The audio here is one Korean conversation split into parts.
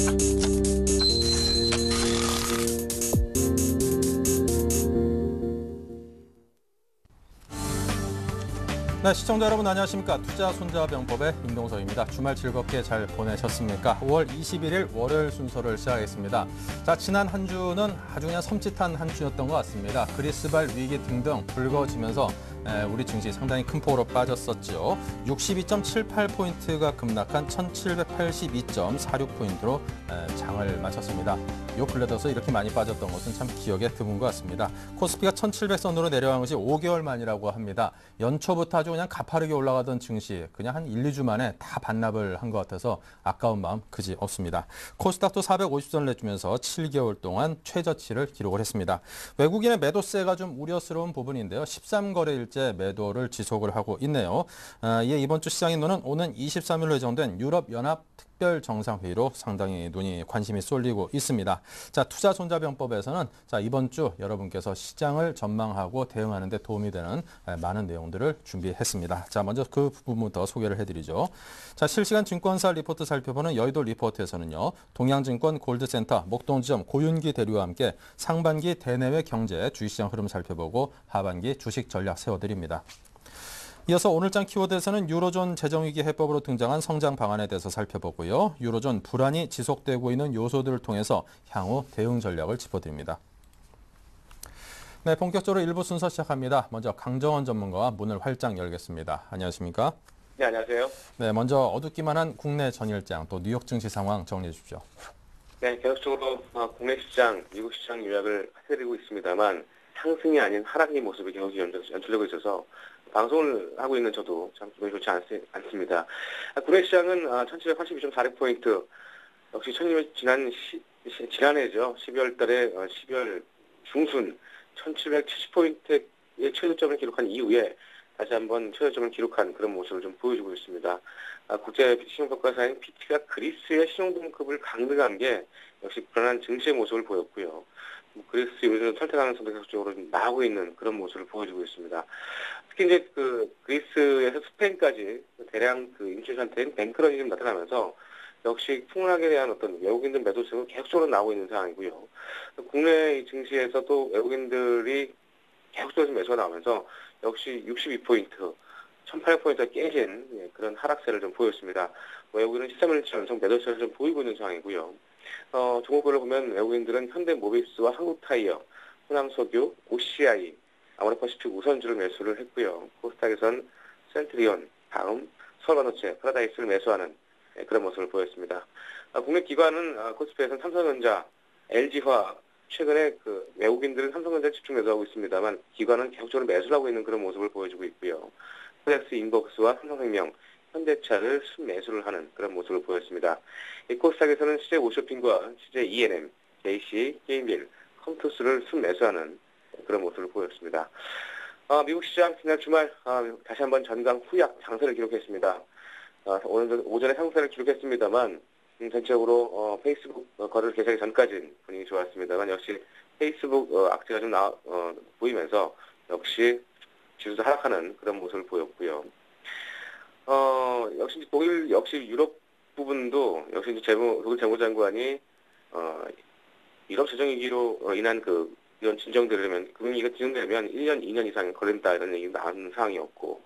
네, 시청자 여러분 안녕하십니까. 투자손자병법의 임동석입니다. 주말 즐겁게 잘 보내셨습니까? 5월 21일 월요일 순서를 시작하겠습니다. 자, 지난 한 주는 아주 그냥 섬찟한 한 주였던 것 같습니다. 그리스발 위기 등등 불거지면서 우리 증시 상당히 큰 폭으로 빠졌었죠. 62.78포인트가 급락한 1782.46포인트로 장을 마쳤습니다. 요 근래 들어서 이렇게 많이 빠졌던 것은 참 기억에 드문 것 같습니다. 코스피가 1700선으로 내려간 것이 5개월 만이라고 합니다. 연초부터 아주 그냥 가파르게 올라가던 증시 그냥 한 1, 2주 만에 다 반납을 한 것 같아서 아까운 마음 그지 없습니다. 코스닥도 450선을 내주면서 7개월 동안 최저치를 기록을 했습니다. 외국인의 매도세가 좀 우려스러운 부분인데요. 13거래일째 매도를 지속을 하고 있네요. 이에 이번 주 시장 인도는 오는 23일로 예정된 유럽연합 특별정상회의로 상당히 관심이 쏠리고 있습니다. 자, 투자손자병법에서는 자, 이번 주 여러분께서 시장을 전망하고 대응하는 데 도움이 되는 많은 내용들을 준비했습니다. 자, 먼저 그 부분부터 소개를 해드리죠. 자, 실시간 증권사 리포트 살펴보는 여의도 리포트에서는요. 동양증권 골드센터, 목동지점 고윤기 대리와 함께 상반기 대내외 경제 주식시장 흐름 살펴보고 하반기 주식 전략 세워드립니다. 이어서 오늘장 키워드에서는 유로존 재정위기 해법으로 등장한 성장 방안에 대해서 살펴보고요. 유로존 불안이 지속되고 있는 요소들을 통해서 향후 대응 전략을 짚어드립니다. 네, 본격적으로 1부 순서 시작합니다. 먼저 강정원 전문가와 문을 활짝 열겠습니다. 안녕하십니까? 네, 안녕하세요. 네, 먼저 어둡기만 한 국내 전일장 또 뉴욕 증시 상황 정리해 주십시오. 네, 계속적으로 국내 시장, 미국 시장 요약을 해드리고 있습니다만 상승이 아닌 하락의 모습이 계속 연출되고 있어서 방송을 하고 있는 저도 참 기분이 좋지 않습니다. 국내 시장은 1782.46포인트, 역시 지난해죠. 12월 달에 12월 중순 1770포인트의 최저점을 기록한 이후에 다시 한번 최저점을 기록한 그런 모습을 좀 보여주고 있습니다. 국제 신용평가사인 피치가 그리스의 신용등급을 강등한 게 역시 불안한 증시의 모습을 보였고요. 그리스 요즘 탈퇴 가능성도 계속적으로 나오고 있는 그런 모습을 보여주고 있습니다. 특히 이제 그리스에서 스페인까지 대량 인플레이션 상태인 뱅크런이 좀 나타나면서 역시 풍락에 대한 어떤 외국인들 매도세가 계속적으로 나오고 있는 상황이고요. 국내 증시에서도 외국인들이 계속적으로 매수가 나오면서 역시 62포인트, 1800포인트가 깨진 그런 하락세를 좀 보였습니다. 외국인은 13일치 연속 매도세를 좀 보이고 있는 상황이고요. 종목별로 보면 외국인들은 현대모비스와 한국타이어, 호남석유, OCI, 아모레퍼시픽 우선주를 매수를 했고요. 코스닥에선 센트리온, 다음, 서울반도체, 파라다이스를 매수하는 그런 모습을 보였습니다. 국내 기관은 코스피에서는 삼성전자, LG화학, 최근에 외국인들은 삼성전자에 집중 매수하고 있습니다만 기관은 계속적으로 매수를 하고 있는 그런 모습을 보여주고 있고요. 코덱스 인벅스와 삼성생명, 현대차를 순매수를 하는 그런 모습을 보였습니다. 이 코스닥에서는 CJ 오쇼핑과 CJ E&M, JC, 게임빌, 컴투스를 순매수하는 그런 모습을 보였습니다. 미국 시장 지난 주말 다시 한번 전강 후약 장세를 기록했습니다. 오늘 오전에 상승세를 기록했습니다만 전체적으로 페이스북 거래를 개설하기 전까지는 분위기 좋았습니다만 역시 페이스북 악재가 좀 보이면서 역시 지수도 하락하는 그런 모습을 보였고요. 역시 독일 역시 유럽 부분도 역시 이제 독일 재무장관이 유럽 재정위기로 인한 이런 진정되려면 금융위기가 진정되려면 1년, 2년 이상 걸린다 이런 얘기가 나오는 상황이었고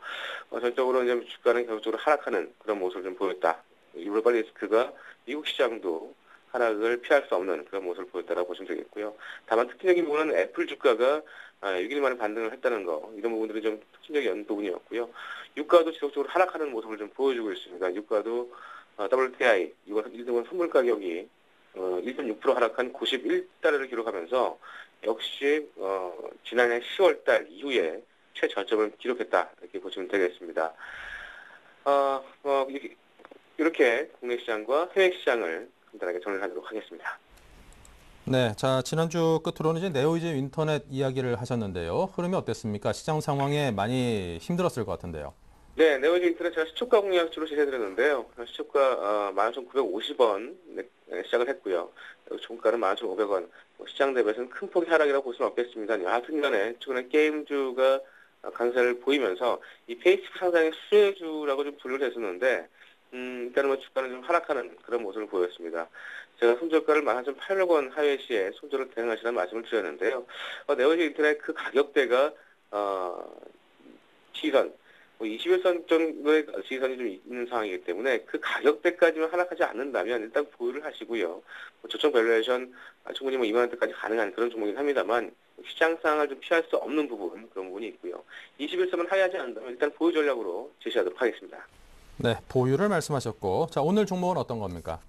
전적으로 이제 주가는 계속적으로 하락하는 그런 모습을 좀 보였다. 글로벌 리스크가 미국 시장도 하락을 피할 수 없는 그런 모습을 보였다라고 보시면 되겠고요. 다만 특징적인 부분은 애플 주가가 6일 만에 반등을 했다는 거 이런 부분들이 좀 특징적인 부분이었고요. 유가도 지속적으로 하락하는 모습을 좀 보여주고 있습니다. 유가도 WTI, 1등분 선물 가격이 1.6% 하락한 91달러를 기록하면서 역시 지난해 10월 달 이후에 최저점을 기록했다 이렇게 보시면 되겠습니다. 이렇게 국내 시장과 해외 시장을 간단하게 정리하도록 하겠습니다. 네, 자 지난주 끝으로는 이제 네오이즈 인터넷 이야기를 하셨는데요. 흐름이 어땠습니까? 시장 상황에 많이 힘들었을 것 같은데요. 네, 네오이즈 인터넷 제가 시초가 공략주로 제시해드렸는데요. 시초가 11,950원 시작을 했고요. 종가는 11,500원. 시장 대비해서는 큰 폭의 하락이라고 볼 수는 없겠습니다. 하여튼간에 최근에 게임주가 강세를 보이면서 이 페이스북 상당히 수혜주라고 좀 분류를 했었는데 일단은 뭐 주가는 좀 하락하는 그런 모습을 보였습니다. 제가 손절가를 11,800원 하회 시에 손절을 대응하시라는 말씀을 드렸는데요. 네오지 인터넷 그 가격대가 지지선, 뭐 21선 정도의 지지선이 좀 있는 상황이기 때문에 그 가격대까지만 하락하지 않는다면 일단 보유를 하시고요. 뭐 저점 밸류에이션 충분히 뭐 2만 원대까지 가능한 그런 종목이긴 합니다만 시장 상황을 좀 피할 수 없는 부분 그런 부분이 있고요. 21선만 하회하지 않는다면 일단 보유 전략으로 제시하도록 하겠습니다. 네, 보유를 말씀하셨고, 자, 오늘 종목은 어떤 겁니까?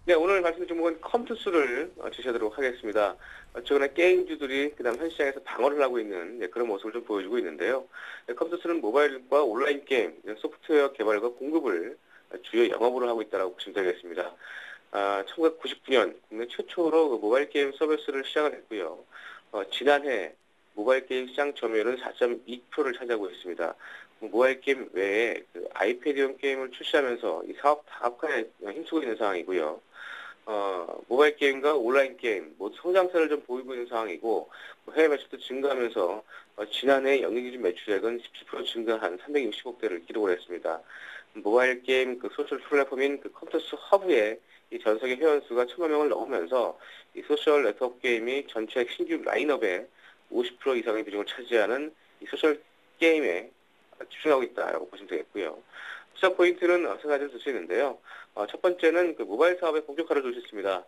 네, 오늘 말씀드린 종목은 컴투스를 제시하도록 하겠습니다. 최근에 게임주들이 그다음 현 시장에서 방어를 하고 있는 그런 모습을 좀 보여주고 있는데요. 컴투스는 모바일과 온라인 게임, 소프트웨어 개발과 공급을 주요 영업으로 하고 있다고 보시면 되겠습니다. 1999년 국내 최초로 그 모바일 게임 서비스를 시작을 했고요. 지난해 모바일 게임 시장 점유율은 4.2%를 차지하고 있습니다. 모바일 게임 외에 그 아이패드용 게임을 출시하면서 이 사업 다각화에 힘쓰고 있는 상황이고요. 모바일 게임과 온라인 게임 모두 성장세를 좀 보이고 있는 상황이고 해외 매출도 증가하면서 지난해 연기 기준 매출액은 17% 증가한 360억대를 기록을 했습니다. 모바일 게임 그 소셜 플랫폼인 그 컴투스 허브에 이 전 세계 회원 수가 1,000만 명을 넘으면서 이 소셜 네트워크 게임이 전체 신규 라인업의 50% 이상의 비중을 차지하는 이 소셜 게임에 집중하고 있다라고 보시면 되겠고요. 시작 포인트는 세 가지를 둘 수 있는데요. 첫 번째는 그 모바일 사업의 본격화를 둘 수 있습니다.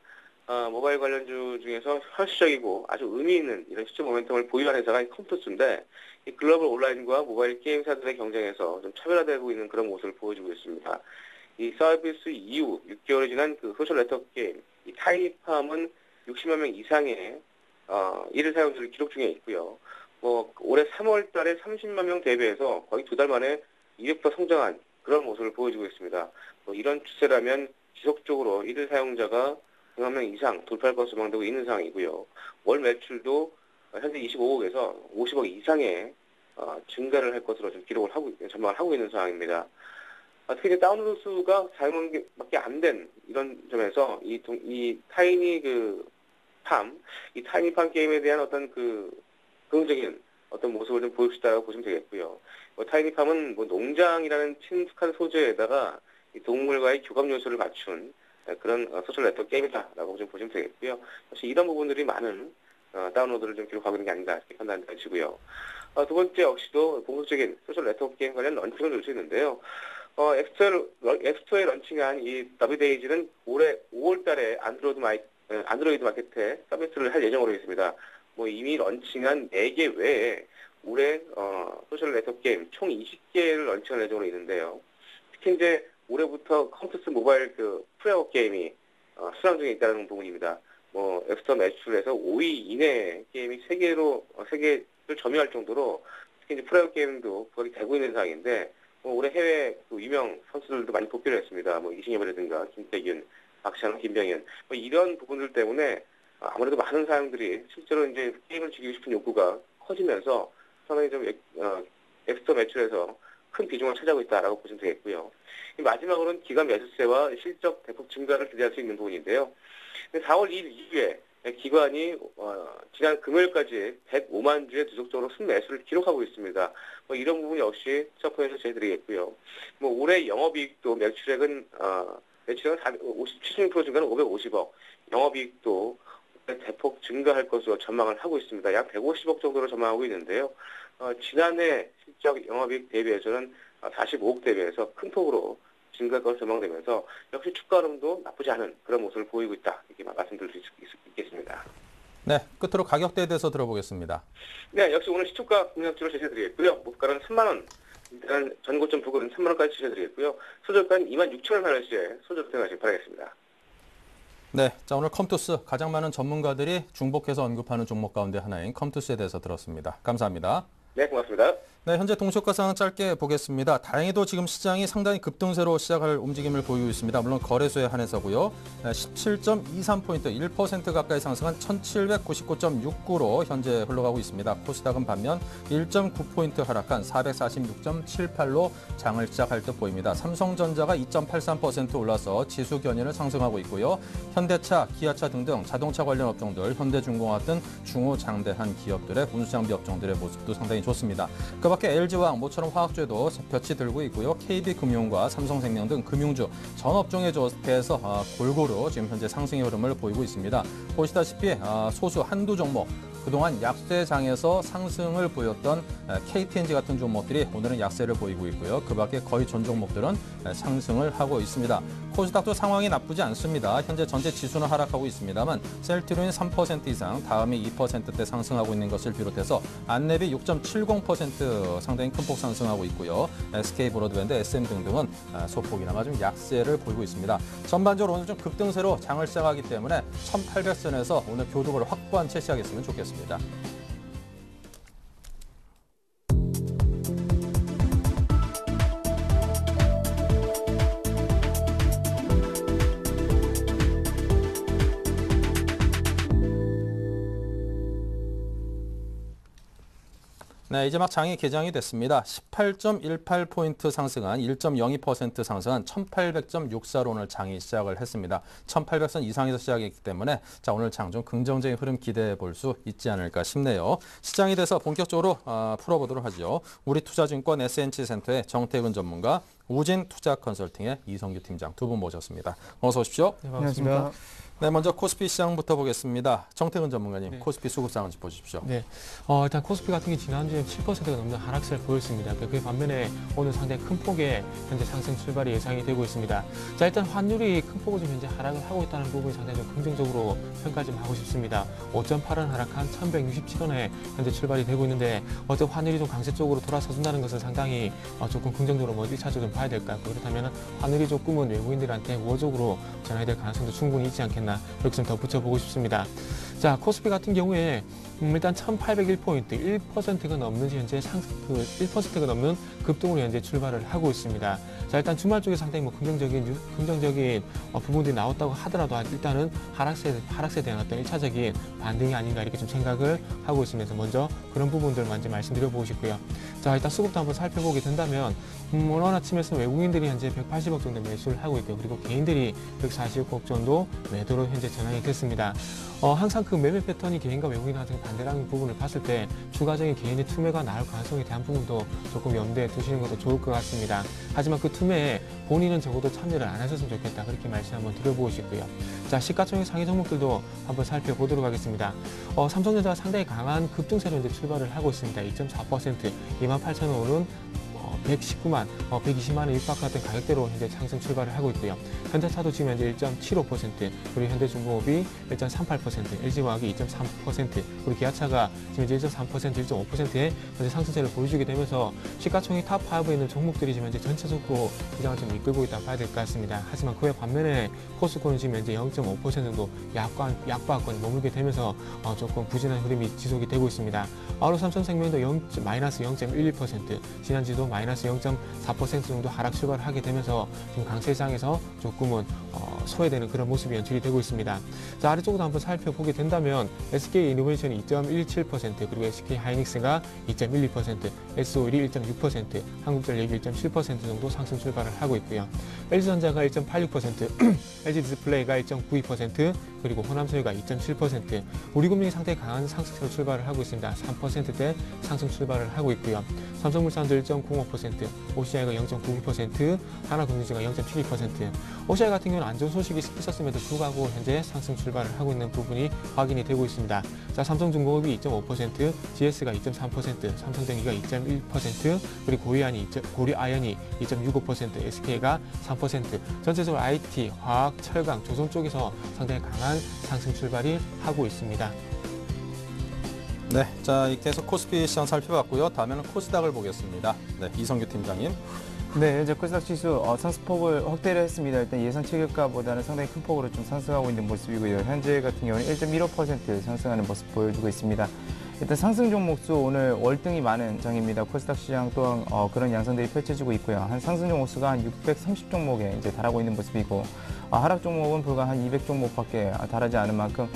모바일 관련주 중에서 현실적이고 아주 의미 있는 이런 시점 모멘텀을 보유한 회사가 컴투스인데 이 글로벌 온라인과 모바일 게임사들의 경쟁에서 좀 차별화되고 있는 그런 모습을 보여주고 있습니다. 이 서비스 이후 6개월이 지난 그 소셜 네트워크 게임, 이 타이니팜은 60만 명 이상의 일일 사용자를 기록 중에 있고요. 올해 3월 달에 30만 명 대비해서 거의 2달 만에 200% 성장한 그런 모습을 보여주고 있습니다. 이런 추세라면 지속적으로 일일 사용자가 100만 명 이상 돌파할 것으로 예상되고 있는 상황이고요. 월 매출도 현재 25억에서 50억 이상의 증가를 할 것으로 좀 전망을 하고 있는 상황입니다. 특히 이제 다운로드 수가 4만 개밖에 안 된 이런 점에서 이 타이니팜 게임에 대한 어떤 긍정적인 어떤 모습을 좀 보일 수 있다고 보시면 되겠고요. 타이니팜은 농장이라는 친숙한 소재에다가 이 동물과의 교감 요소를 갖춘 그런 소셜 네트워크 게임이다라고 좀 보시면 되겠고요. 사실 이런 부분들이 많은 다운로드를 좀 기록하고 있는 게 아닌가 이렇게 판단되시고요. 두 번째 역시도 본격적인 소셜 네트워크 게임 관련 런칭을 놓을 수 있는데요. 앱스토어에 런칭한 이 더비데이즈는 올해 5월 달에 안드로이드 마켓에 서비스를 할 예정으로 있습니다. 이미 런칭한 4개 외에 올해 소셜 네트워크 게임 총 20개를 런칭할 예정으로 있는데요. 특히 이제 올해부터 컴투스 모바일 그 프레어 게임이 수상 중에 있다는 부분입니다. 앱스토어 매출에서 5위 이내의 게임이 세계를 점유할 정도로 특히 이제 프레어 게임도 부각이 되고 있는 상황인데 올해 해외 유명 선수들도 많이 복귀를 했습니다. 이승엽이라든가 김태균, 박찬호, 김병현 이런 부분들 때문에 아무래도 많은 사람들이 실제로 이제 게임을 즐기고 싶은 욕구가 커지면서 상당히 좀 앱스토어 매출에서 큰 비중을 차지하고 있다라고 보시면 되겠고요. 마지막으로는 기관 매수세와 실적 대폭 증가를 기대할 수 있는 부분인데요. 4월 2일 이후에 기관이 지난 금요일까지 105만 주의 누적적으로 순매수를 기록하고 있습니다. 이런 부분 역시 서포에서 제시드리겠고요. 올해 영업이익도 매출액은 76% 증가는 550억, 영업이익도 대폭 증가할 것으로 전망을 하고 있습니다. 약 150억 정도로 전망하고 있는데요. 지난해 실적 영업이익 대비해서는 45억 대비해서 큰 폭으로 증가할 것으로 전망되면서 역시 주가 흐름도 나쁘지 않은 그런 모습을 보이고 있다. 이렇게 말씀드릴 수 있겠습니다. 네, 끝으로 가격대에 대해서 들어보겠습니다. 네, 역시 오늘 시초가 공략주로 제시해드리겠고요. 목가는 3만 원, 일단 전고점 부근 3만 원까지 제시해드리겠고요. 소저가는 26,000원 소저로 생각하시기 바라겠습니다. 네, 자 오늘 컴투스 가장 많은 전문가들이 중복해서 언급하는 종목 가운데 하나인 컴투스에 대해서 들었습니다. 감사합니다. 네, 고맙습니다. 네, 현재 동시효과 상황 짧게 보겠습니다. 다행히도 지금 시장이 상당히 급등세로 시작할 움직임을 보이고 있습니다. 물론 거래소에 한해서고요. 17.23포인트, 1% 가까이 상승한 1799.69로 현재 흘러가고 있습니다. 코스닥은 반면 1.9포인트 하락한 446.78로 장을 시작할 듯 보입니다. 삼성전자가 2.83% 올라서 지수 견인을 상승하고 있고요. 현대차, 기아차 등등 자동차 관련 업종들, 현대중공업 등 중후장대한 기업들의 운수장비 업종들의 모습도 상당히 좋습니다. 그밖에 LG화학, 모처럼 화학주에도 볕이 들고 있고요. KB금융과 삼성생명 등 금융주, 전업종에 대해서 골고루 지금 현재 상승의 흐름을 보이고 있습니다. 보시다시피 소수 한두 종목, 그동안 약세장에서 상승을 보였던 KTNG 같은 종목들이 오늘은 약세를 보이고 있고요. 그 밖에 거의 전 종목들은 상승을 하고 있습니다. 코스닥도 상황이 나쁘지 않습니다. 현재 전체 지수는 하락하고 있습니다만 셀트리온이 3% 이상, 다음이 2%대 상승하고 있는 것을 비롯해서 안랩이 6.70% 상당히 큰 폭 상승하고 있고요. SK브로드밴드, SM 등등은 소폭이나마 좀 약세를 보이고 있습니다. 전반적으로 오늘 좀 급등세로 장을 시작하기 때문에 1800선에서 오늘 교두보를 확보한 채 시작했으면 좋겠습니다. 네, 이제 막 장이 개장이 됐습니다. 18.18포인트 상승한 1.02% 상승한 1800.64로 오늘 장이 시작을 했습니다. 1800선 이상에서 시작했기 때문에 자, 오늘 장 좀 긍정적인 흐름 기대해 볼 수 있지 않을까 싶네요. 시장이 돼서 본격적으로 풀어보도록 하죠. 우리투자증권 SNC센터의 정태근 전문가, 우진투자컨설팅의 이성규 팀장 두 분 모셨습니다. 어서 오십시오. 네, 반갑습니다. 네, 먼저 코스피 시장부터 보겠습니다. 정태근 전문가님, 네. 코스피 수급상을 짚어주십시오. 네, 일단 코스피 같은 게 지난주에 7%가 넘는 하락세를 보였습니다. 그 반면에 오늘 상당히 큰 폭의 현재 상승 출발이 예상이 되고 있습니다. 자, 일단 환율이 큰 폭으로 좀 현재 하락을 하고 있다는 부분이 상당히 좀 긍정적으로 평가 좀 하고 싶습니다. 5.8원 하락한 1167원에 현재 출발이 되고 있는데 어떤 환율이 좀 강세 쪽으로 돌아서준다는 것은 상당히 조금 긍정적으로 뭐 1차적으로 좀 봐야 될 것 같고, 그렇다면 환율이 조금은 외국인들한테 우호적으로 전환이 될 가능성도 충분히 있지 않겠나, 이렇게 좀 덧붙여보고 싶습니다. 자, 코스피 같은 경우에 일단 1801포인트, 1%가 넘는 현재 1%가 넘는 급등으로 현재 출발을 하고 있습니다. 자, 일단 주말 쪽에 상당히 뭐 긍정적인 부분들이 나왔다고 하더라도 일단은 하락세에 대한 어떤 1차적인 반등이 아닌가 이렇게 좀 생각을 하고 있으면서 먼저 그런 부분들만 이제 말씀드려보고 싶고요. 자, 일단 수급도 한번 살펴보게 된다면 오늘 아침에서 외국인들이 현재 180억 정도 매수를 하고 있고요. 그리고 개인들이 149억 정도 매도로 현재 전환이 됐습니다. 항상 그 매매 패턴이 개인과 외국인한테 반대라는 부분을 봤을 때 추가적인 개인의 투매가 나올 가능성에 대한 부분도 조금 염두에 두시는 것도 좋을 것 같습니다. 하지만 그 투매에 본인은 적어도 참여를 안 하셨으면 좋겠다, 그렇게 말씀 한번 드려보고 싶고요. 자, 시가총액 상위 종목들도 한번 살펴보도록 하겠습니다. 삼성전자가 상당히 강한 급등세로 이제 출발을 하고 있습니다. 2.4%, 28,000원은 119만, 120만 원 입박했던 가격대로 현재 상승 출발을 하고 있고요. 현대차도 지금 현재 1.75%, 그리고 현대중공업이 1.38%, LG화학이 2.3%, 그리고 기아차가 지금 현재 1.3%, 1.5%의 현재 상승세를 보여주게 되면서 시가총액 탑5에 있는 종목들이 지금 현재 전체적으로 시장을 좀 이끌고 있다고 봐야 될 것 같습니다. 하지만 그에 반면에 코스코는 지금 현재 0.5% 정도 약보합권에 머물게 되면서 조금 부진한 흐름이 지속이 되고 있습니다. 아울러 삼성생명도 마이너스 0.12%, 지난주도 마이너스 0.4% 정도 하락 출발을 하게 되면서 지금 강세장에서 조금은 소외되는 그런 모습이 연출이 되고 있습니다. 자, 아래쪽으로 한번 살펴보게 된다면 SK이노베이션이 2.17%, 그리고 SK하이닉스가 2.12%, SO일이 1.6%, 한국전력이 1.7% 정도 상승 출발을 하고 있고요. LG전자가 1.86%, LG디스플레이가 1.92%, 그리고 호남소유가 2.7%, 우리금융이 상당히 강한 상승세로 출발을 하고 있습니다. 3%대 상승 출발을 하고 있고요. 삼성물산도 1.05%, OCI가 0.92%, 하나금융지가 0.72%. OCI 같은 경우는 안 좋은 소식이 있었음에도 불구하고 현재 상승 출발을 하고 있는 부분이 확인이 되고 있습니다. 자, 삼성중공업이 2.5%, GS가 2.3%, 삼성전기가 2.1%, 그리고 고리아연이 2.65%, SK가 3%. 전체적으로 IT, 화학, 철강, 조선 쪽에서 상당히 강한 상승 출발이 하고 있습니다. 네, 자, 이렇게 해서 코스피 시장 살펴봤고요. 다음에는 코스닥을 보겠습니다. 네, 이성규 팀장님. 네, 현재 코스닥 지수 상승폭을 확대를 했습니다. 일단 예상 체결가보다는 상당히 큰 폭으로 좀 상승하고 있는 모습이고요. 현재 같은 경우는 1.15% 상승하는 모습 보여주고 있습니다. 일단 상승 종목 수 오늘 월등히 많은 장입니다. 코스닥 시장 또한 그런 양상들이 펼쳐지고 있고요. 한 상승 종목 수가 한 630 종목에 이제 달하고 있는 모습이고, 하락 종목은 불과 한 200 종목밖에 달하지 않은 만큼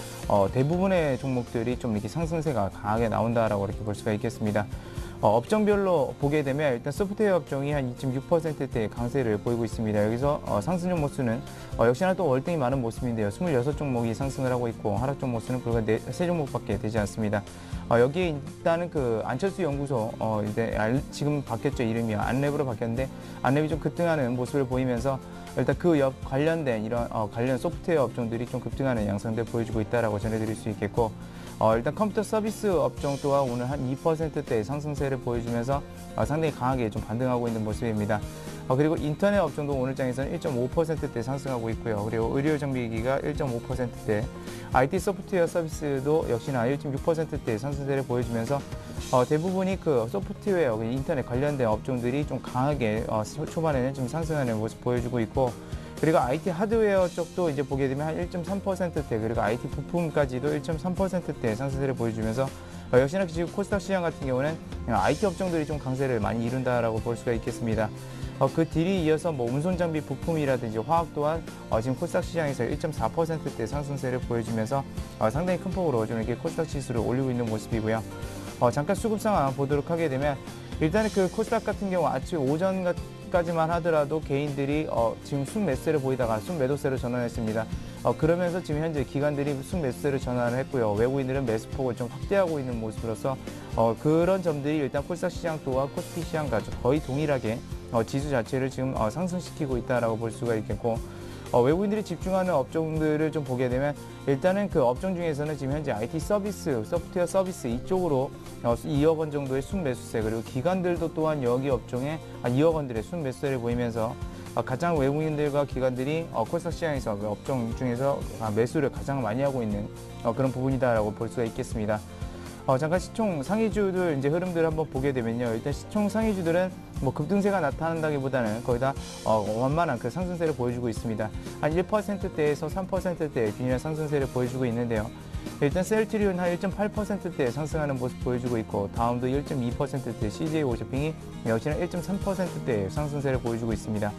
대부분의 종목들이 좀 이렇게 상승세가 강하게 나온다라고 이렇게 볼 수가 있겠습니다. 업종별로 보게 되면 일단 소프트웨어 업종이 한 2.6%대 강세를 보이고 있습니다. 여기서 상승 종목수는 역시나 또 월등히 많은 모습인데요. 26종목이 상승을 하고 있고 하락 종목수는 불과 3종목밖에 되지 않습니다. 여기에 일단은 그 안철수 연구소 이제 지금 바뀌었죠. 이름이 안랩으로 바뀌었는데 안랩이 좀 급등하는 모습을 보이면서 일단 그 관련된 이런 관련 소프트웨어 업종들이 좀 급등하는 양상들 보여주고 있다라고 전해드릴 수 있겠고 일단 컴퓨터 서비스 업종 또한 오늘 한 2%대 상승세를 보여주면서 상당히 강하게 좀 반등하고 있는 모습입니다. 그리고 인터넷 업종도 오늘 장에서는 1.5%대 상승하고 있고요. 그리고 의료 정비기가 1.5%대, IT 소프트웨어 서비스도 역시나 1.6%대 상승세를 보여주면서 대부분이 그 소프트웨어, 인터넷 관련된 업종들이 좀 강하게 초반에는 좀 상승하는 모습 보여주고 있고, 그리고 IT 하드웨어 쪽도 이제 보게 되면 한 1.3%대, 그리고 IT 부품까지도 1.3%대 상승세를 보여주면서 역시나 지금 코스닥 시장 같은 경우는 IT 업종들이 좀 강세를 많이 이룬다라고 볼 수가 있겠습니다. 그 뒤를 이어서 뭐 운송 장비 부품이라든지 화학 또한 지금 코스닥 시장에서 1.4%대 상승세를 보여주면서 상당히 큰 폭으로 좀 이렇게 코스닥 지수를 올리고 있는 모습이고요. 잠깐 수급 상황 보도록 하게 되면 일단은 그 코스닥 같은 경우 아침 오전까지만 하더라도 개인들이 지금 순매수세를 보이다가 순매도세로 전환했습니다. 그러면서 지금 현재 기관들이 순매수세로 전환을 했고요. 외국인들은 매수폭을 좀 확대하고 있는 모습으로서 그런 점들이 일단 코스닥 시장 또한 코스피 시장과 거의 동일하게 지수 자체를 지금 상승시키고 있다라고 볼 수가 있겠고, 외국인들이 집중하는 업종들을 좀 보게 되면 일단은 그 업종 중에서는 지금 현재 IT 서비스, 소프트웨어 서비스 이쪽으로 2억 원 정도의 순매수세, 그리고 기관들도 또한 여기 업종에 2억 원들의 순매수세를 보이면서 가장 외국인들과 기관들이 코스닥 시장에서 그 업종 중에서 매수를 가장 많이 하고 있는 그런 부분이다라고 볼 수가 있겠습니다. 잠깐 시총 상위주들 이제 흐름들을 한번 보게 되면요. 일단 시총 상위주들은 뭐 급등세가 나타난다기보다는 거의 다 완만한 그 상승세를 보여주고 있습니다. 한 1%대에서 3%대의 균일한 상승세를 보여주고 있는데요. 일단 셀트리온 한 1.8%대 상승하는 모습 보여주고 있고, 다음도 1.2%대 CJ 오쇼핑이 역시나 1.3%대 상승세를 보여주고 있습니다.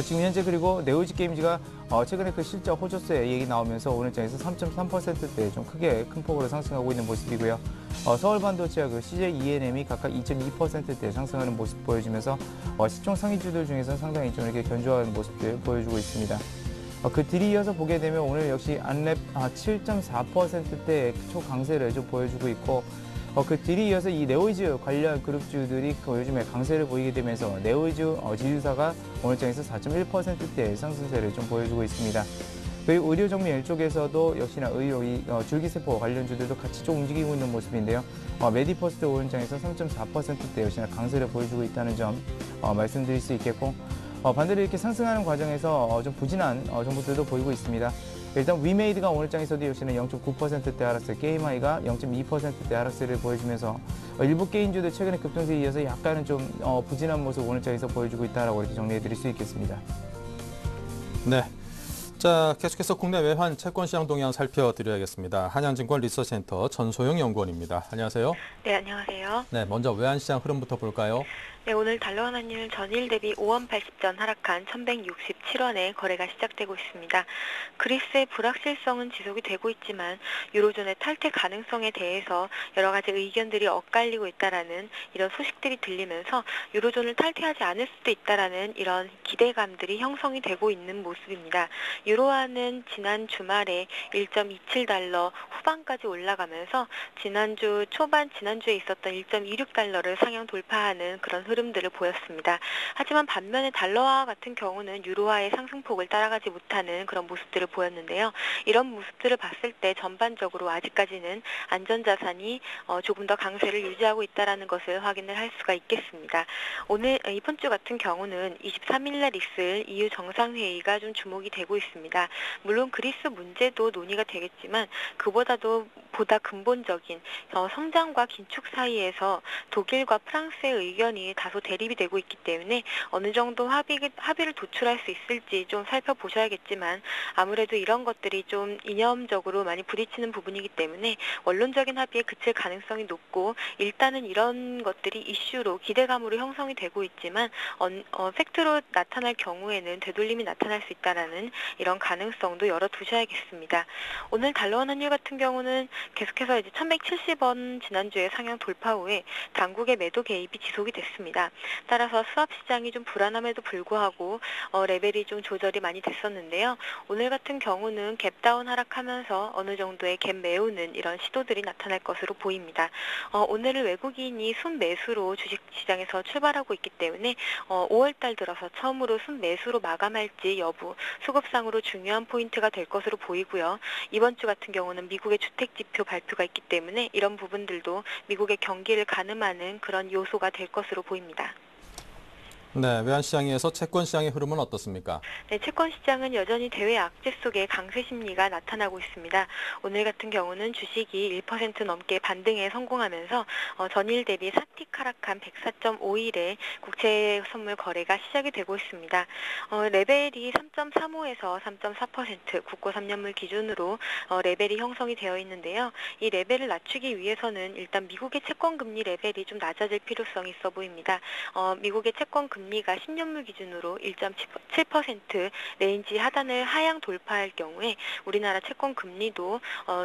지금 현재 그리고 네오지 게임즈가 최근에 그 실적 호조세 얘기 나오면서 오늘 장에서 3.3%대 좀 크게 큰 폭으로 상승하고 있는 모습이고요. 서울반도체와 그 CJ ENM이 각각 2.2%대 상승하는 모습 보여주면서 시총 상위주들 중에서 상당히 좀 이렇게 견조한 모습들 보여주고 있습니다. 그 뒤를 이어서 보게 되면 오늘 역시 안랩 7.4%대 초강세를 좀 보여주고 있고, 그 뒤를 이어서 이 네오이즈 관련 그룹주들이 요즘에 강세를 보이게 되면서 네오이즈 지주사가 오늘 장에서 4.1%대 상승세를 좀 보여주고 있습니다. 그리고 의료정밀 쪽에서도 역시나 의료 줄기세포 관련주들도 같이 좀 움직이고 있는 모습인데요. 메디퍼스트 오늘 장에서 3.4%대 역시나 강세를 보여주고 있다는 점 말씀드릴 수 있겠고, 반대로 이렇게 상승하는 과정에서 좀 부진한 종목들도 보이고 있습니다. 일단 위메이드가 오늘 장에서도 역시나 0.9%대 하락세, 게임하이가 0.2%대 하락세를 보여주면서 일부 게임주들 최근에 급등세에 이어서 약간은 좀 부진한 모습 오늘 장에서 보여주고 있다라고 이렇게 정리해드릴 수 있겠습니다. 네. 자, 계속해서 국내 외환 채권 시장 동향 살펴드려야겠습니다. 한양증권 리서치센터 전소영 연구원입니다. 안녕하세요. 네, 안녕하세요. 네, 먼저 외환 시장 흐름부터 볼까요? 네, 오늘 달러 환율 전일 대비 5원 80전 하락한 1167원에 거래가 시작되고 있습니다. 그리스의 불확실성은 지속이 되고 있지만 유로존의 탈퇴 가능성에 대해서 여러 가지 의견들이 엇갈리고 있다라는 이런 소식들이 들리면서 유로존을 탈퇴하지 않을 수도 있다라는 이런 기대감들이 형성이 되고 있는 모습입니다. 유로화는 지난 주말에 1.27달러 후반까지 올라가면서 지난주 초반 지난주에 있었던 1.26달러를 상향 돌파하는 그런 흐름들을 보였습니다. 하지만 반면에 달러화 같은 경우는 유로화의 상승폭을 따라가지 못하는 그런 모습들을 보였는데요. 이런 모습들을 봤을 때 전반적으로 아직까지는 안전자산이 조금 더 강세를 유지하고 있다는 것을 확인을 할 수가 있겠습니다. 오늘 이번 주 같은 경우는 23일 날 있을 EU 정상회의가 좀 주목이 되고 있습니다. 물론 그리스 문제도 논의가 되겠지만 그보다도 보다 근본적인 성장과 긴축 사이에서 독일과 프랑스의 의견이 다소 대립이 되고 있기 때문에 어느 정도 합의를 도출할 수 있을지 좀 살펴보셔야겠지만 아무래도 이런 것들이 좀 이념적으로 많이 부딪히는 부분이기 때문에 원론적인 합의에 그칠 가능성이 높고, 일단은 이런 것들이 이슈로 기대감으로 형성이 되고 있지만 팩트로 나타날 경우에는 되돌림이 나타날 수 있다라는 이런 가능성도 열어두셔야겠습니다. 오늘 달러 환율 같은 경우는 계속해서 이제 1170원 지난주에 상향 돌파 후에 당국의 매도 개입이 지속이 됐습니다. 따라서 스왑 시장이 좀 불안함에도 불구하고 레벨이 좀 조절이 많이 됐었는데요. 오늘 같은 경우는 갭다운 하락하면서 어느 정도의 갭 메우는 이런 시도들이 나타날 것으로 보입니다. 오늘은 외국인이 순매수로 주식시장에서 출발하고 있기 때문에 5월달 들어서 처음으로 순매수로 마감할지 여부 수급상으로 중요한 포인트가 될 것으로 보이고요. 이번 주 같은 경우는 미국의 주택지표 발표가 있기 때문에 이런 부분들도 미국의 경기를 가늠하는 그런 요소가 될 것으로 보입니다. 네, 외환시장에서 채권시장의 흐름은 어떻습니까? 네, 채권시장은 여전히 대외 악재 속에 강세 심리가 나타나고 있습니다. 오늘 같은 경우는 주식이 1% 넘게 반등에 성공하면서 전일 대비 사틱 하락한 104.51의 국채 선물 거래가 시작이 되고 있습니다. 레벨이 3.35에서 3.4% 국고 3년물 기준으로 레벨이 형성이 되어 있는데요. 이 레벨을 낮추기 위해서는 일단 미국의 채권 금리 레벨이 좀 낮아질 필요성이 있어 보입니다. 미국의 채권 금리가 10년물 기준으로 1.7% 레인지 하단을 하향 돌파할 경우에 우리나라 채권 금리도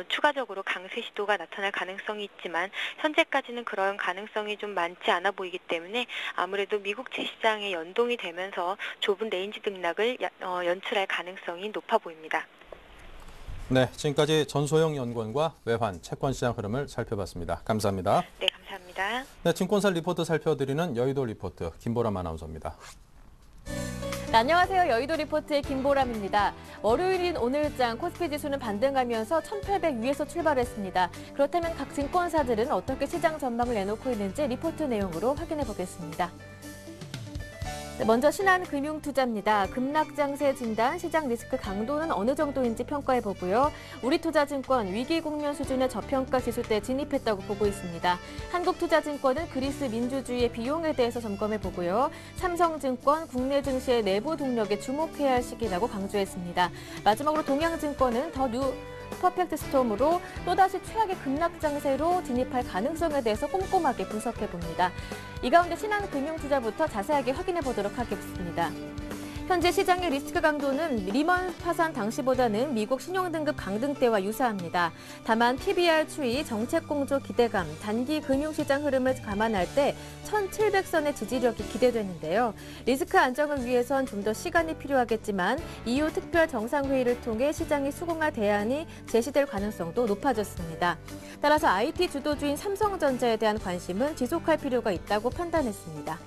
추가적으로 강세 시도가 나타날 가능성이 있지만 현재까지는 그런 가능성이 좀 많지 않아 보이기 때문에 아무래도 미국채 시장에 연동이 되면서 좁은 레인지 등락을 연출할 가능성이 높아 보입니다. 네, 지금까지 전소영 연구원과 외환 채권시장 흐름을 살펴봤습니다. 감사합니다. 네, 감사합니다. 네, 증권사 리포트 살펴드리는 여의도 리포트 김보람 아나운서입니다. 네, 안녕하세요. 여의도 리포트의 김보람입니다. 월요일인 오늘장 코스피 지수는 반등하면서 1800 위에서 출발했습니다. 그렇다면 각 증권사들은 어떻게 시장 전망을 내놓고 있는지 리포트 내용으로 확인해 보겠습니다. 먼저 신한금융투자입니다. 급락장세 진단, 시장 리스크 강도는 어느 정도인지 평가해 보고요. 우리투자증권 위기 국면 수준의 저평가 지수대에 진입했다고 보고 있습니다. 한국투자증권은 그리스 민주주의의 비용에 대해서 점검해 보고요. 삼성증권 국내 증시의 내부 동력에 주목해야 할 시기라고 강조했습니다. 마지막으로 동양증권은 더 뉴 퍼펙트 스톰으로 또다시 최악의 급락장세로 진입할 가능성에 대해서 꼼꼼하게 분석해 봅니다. 이 가운데 신한금융투자부터 자세하게 확인해 보도록 하겠습니다. 현재 시장의 리스크 강도는 리먼 파산 당시보다는 미국 신용등급 강등 때와 유사합니다. 다만 PBR 추이, 정책공조 기대감, 단기 금융시장 흐름을 감안할 때 1700선의 지지력이 기대되는데요. 리스크 안정을 위해선 좀 더 시간이 필요하겠지만 이후 특별 정상회의를 통해 시장이 수긍할 대안이 제시될 가능성도 높아졌습니다. 따라서 IT 주도주인 삼성전자에 대한 관심은 지속할 필요가 있다고 판단했습니다.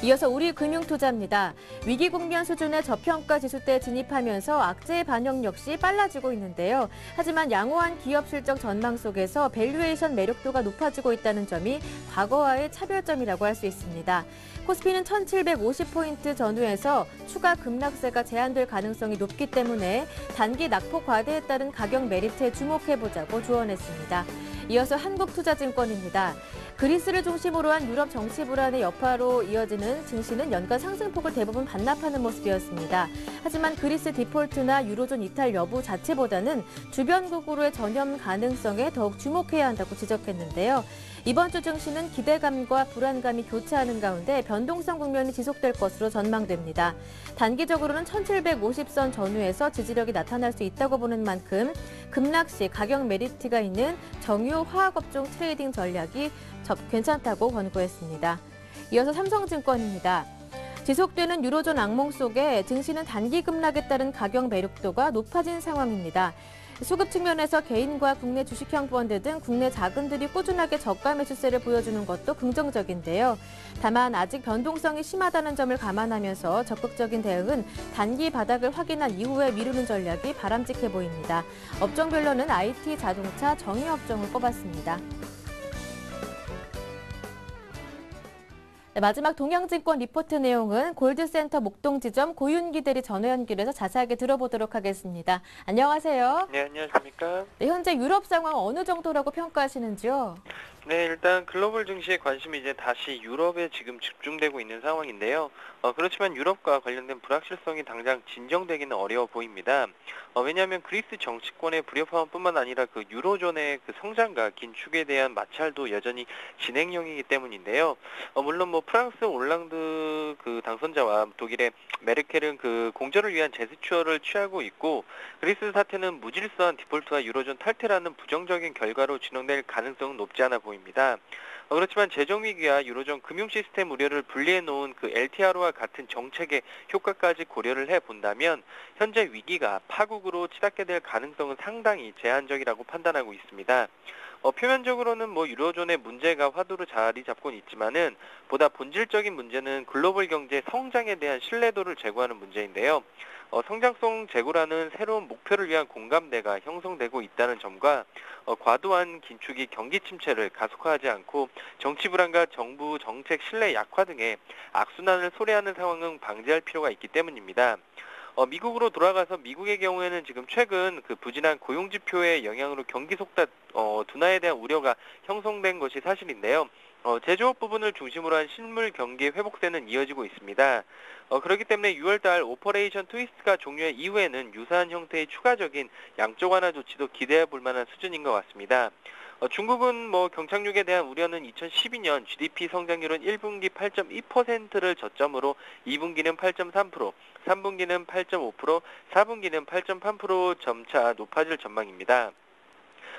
이어서 우리금융투자입니다. 위기 국면 수준의 저평가 지수대에 진입하면서 악재의 반영 역시 빨라지고 있는데요. 하지만 양호한 기업 실적 전망 속에서 밸류에이션 매력도가 높아지고 있다는 점이 과거와의 차별점이라고 할 수 있습니다. 코스피는 1750포인트 전후에서 추가 급락세가 제한될 가능성이 높기 때문에 단기 낙폭 과대에 따른 가격 메리트에 주목해보자고 조언했습니다. 이어서 한국투자증권입니다. 그리스를 중심으로 한 유럽 정치 불안의 여파로 이어지는 증시는 연간 상승폭을 대부분 반납하는 모습이었습니다. 하지만 그리스 디폴트나 유로존 이탈 여부 자체보다는 주변국으로의 전염 가능성에 더욱 주목해야 한다고 지적했는데요. 이번 주 증시는 기대감과 불안감이 교차하는 가운데 변동성 국면이 지속될 것으로 전망됩니다. 단기적으로는 1750선 전후에서 지지력이 나타날 수 있다고 보는 만큼 급락 시 가격 메리트가 있는 정유 화학업종 트레이딩 전략이 괜찮다고 권고했습니다. 이어서 삼성증권입니다. 지속되는 유로존 악몽 속에 증시는 단기 급락에 따른 가격 매력도가 높아진 상황입니다. 수급 측면에서 개인과 국내 주식형 펀드 등 국내 자금들이 꾸준하게 저가 매수세를 보여주는 것도 긍정적인데요. 다만 아직 변동성이 심하다는 점을 감안하면서 적극적인 대응은 단기 바닥을 확인한 이후에 미루는 전략이 바람직해 보입니다. 업종별로는 IT, 자동차, 정유업종을 꼽았습니다. 네, 마지막 동양증권 리포트 내용은 골드센터 목동지점 고윤기 대리 전화 연결해서 자세하게 들어보도록 하겠습니다. 안녕하세요. 네, 안녕하십니까. 네, 현재 유럽 상황 어느 정도라고 평가하시는지요? 네, 일단 글로벌 증시의 관심이 이제 다시 유럽에 지금 집중되고 있는 상황인데요. 그렇지만 유럽과 관련된 불확실성이 당장 진정되기는 어려워 보입니다. 왜냐하면 그리스 정치권의 불협화음뿐만 아니라 그 유로존의 그 성장과 긴축에 대한 마찰도 여전히 진행형이기 때문인데요. 물론 뭐 프랑스 올랑드 그 당선자와 독일의 메르켈은 그 공조를 위한 제스처를 취하고 있고, 그리스 사태는 무질서한 디폴트와 유로존 탈퇴라는 부정적인 결과로 진행될 가능성은 높지 않아 보입니다. 그렇지만 재정위기와 유로존 금융 시스템 우려를 분리해 놓은 그 LTRO와 같은 정책의 효과까지 고려를 해본다면 현재 위기가 파국으로 치닫게 될 가능성은 상당히 제한적이라고 판단하고 있습니다. 표면적으로는 뭐 유로존의 문제가 화두로 자리 잡고는 있지만은 보다 본질적인 문제는 글로벌 경제 성장에 대한 신뢰도를 제고하는 문제인데요. 성장성 제고라는 새로운 목표를 위한 공감대가 형성되고 있다는 점과 과도한 긴축이 경기 침체를 가속화하지 않고 정치 불안과 정부 정책 신뢰 약화 등의 악순환을 초래하는 상황은 방지할 필요가 있기 때문입니다. 미국으로 돌아가서 미국의 경우에는 지금 최근 그 부진한 고용 지표의 영향으로 경기 속도 둔화에 대한 우려가 형성된 것이 사실인데요. 제조업 부분을 중심으로 한 실물 경기 회복세는 이어지고 있습니다. 그렇기 때문에 6월달 오퍼레이션 트위스트가 종료한 이후에는 유사한 형태의 추가적인 양적 완화 조치도 기대해 볼 만한 수준인 것 같습니다. 중국은 뭐 경착륙에 대한 우려는 2012년 GDP 성장률은 1분기 8.2%를 저점으로 2분기는 8.3%, 3분기는 8.5%, 4분기는 8.3% 점차 높아질 전망입니다.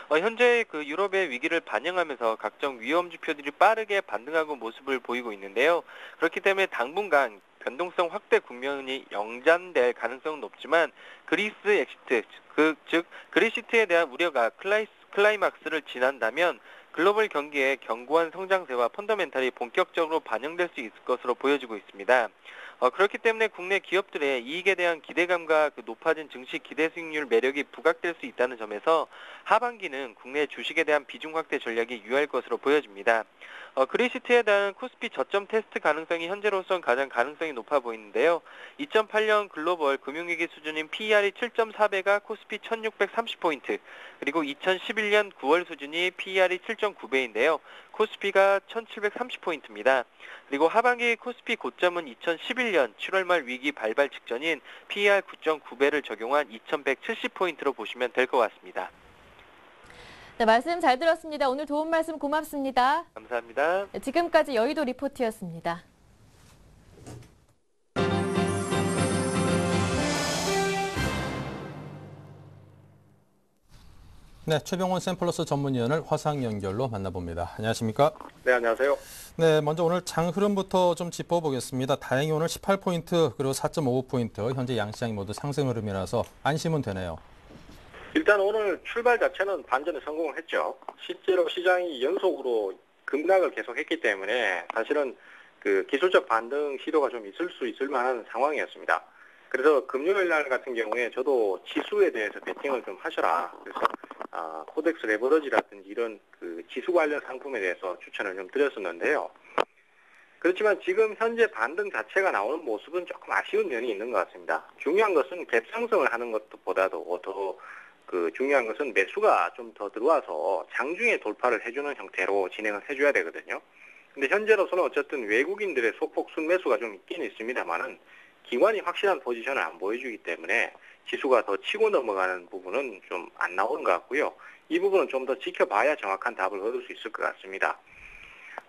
현재 그 유럽의 위기를 반영하면서 각종 위험 지표들이 빠르게 반등하고 모습을 보이고 있는데요. 그렇기 때문에 당분간 변동성 확대 국면이 영전될 가능성은 높지만 그리스 엑시트, 즉 그리시트에 대한 우려가 클라이막스를 지난다면 글로벌 경기의 견고한 성장세와 펀더멘탈이 본격적으로 반영될 수 있을 것으로 보여지고 있습니다. 그렇기 때문에 국내 기업들의 이익에 대한 기대감과 그 높아진 증시 기대 수익률 매력이 부각될 수 있다는 점에서 하반기는 국내 주식에 대한 비중 확대 전략이 유효할 것으로 보여집니다. 그리시트에 대한 코스피 저점 테스트 가능성이 현재로선 가장 가능성이 높아 보이는데요. 2008년 글로벌 금융위기 수준인 PER이 7.4배가 코스피 1630포인트, 그리고 2011년 9월 수준이 PER이 7.9배인데요. 코스피가 1730포인트입니다. 그리고 하반기 코스피 고점은 2011년 7월 말 위기 발발 직전인 PER 9.9배를 적용한 2170포인트로 보시면 될 것 같습니다. 네, 말씀 잘 들었습니다. 오늘 도움 말씀 고맙습니다. 감사합니다. 네, 지금까지 여의도 리포트였습니다. 네, 최병원 샘플러스 전문위원을 화상 연결로 만나봅니다. 안녕하십니까? 네, 안녕하세요. 네, 먼저 오늘 장 흐름부터 좀 짚어보겠습니다. 다행히 오늘 18포인트 그리고 4.55포인트 현재 양시장이 모두 상승 흐름이라서 안심은 되네요. 일단 오늘 출발 자체는 반전에 성공을 했죠. 실제로 시장이 연속으로 급락을 계속했기 때문에 사실은 그 기술적 반등 시도가 좀 있을 만한 상황이었습니다. 그래서 금요일 날 같은 경우에 저도 지수에 대해서 베팅을 좀 하셔라. 그래서 코덱스 레버러지라든지 이런 그 지수 관련 상품에 대해서 추천을 좀 드렸었는데요. 그렇지만 지금 현재 반등 자체가 나오는 모습은 조금 아쉬운 면이 있는 것 같습니다. 중요한 것은 갭 상승을 하는 것보다도 더 중요한 것은 매수가 좀 더 들어와서 장중에 돌파를 해주는 형태로 진행을 해줘야 되거든요. 근데 현재로서는 어쨌든 외국인들의 소폭 순매수가 좀 있긴 있습니다만은 기관이 확실한 포지션을 안 보여주기 때문에 지수가 더 치고 넘어가는 부분은 좀 안 나오는 것 같고요. 이 부분은 좀 더 지켜봐야 정확한 답을 얻을 수 있을 것 같습니다.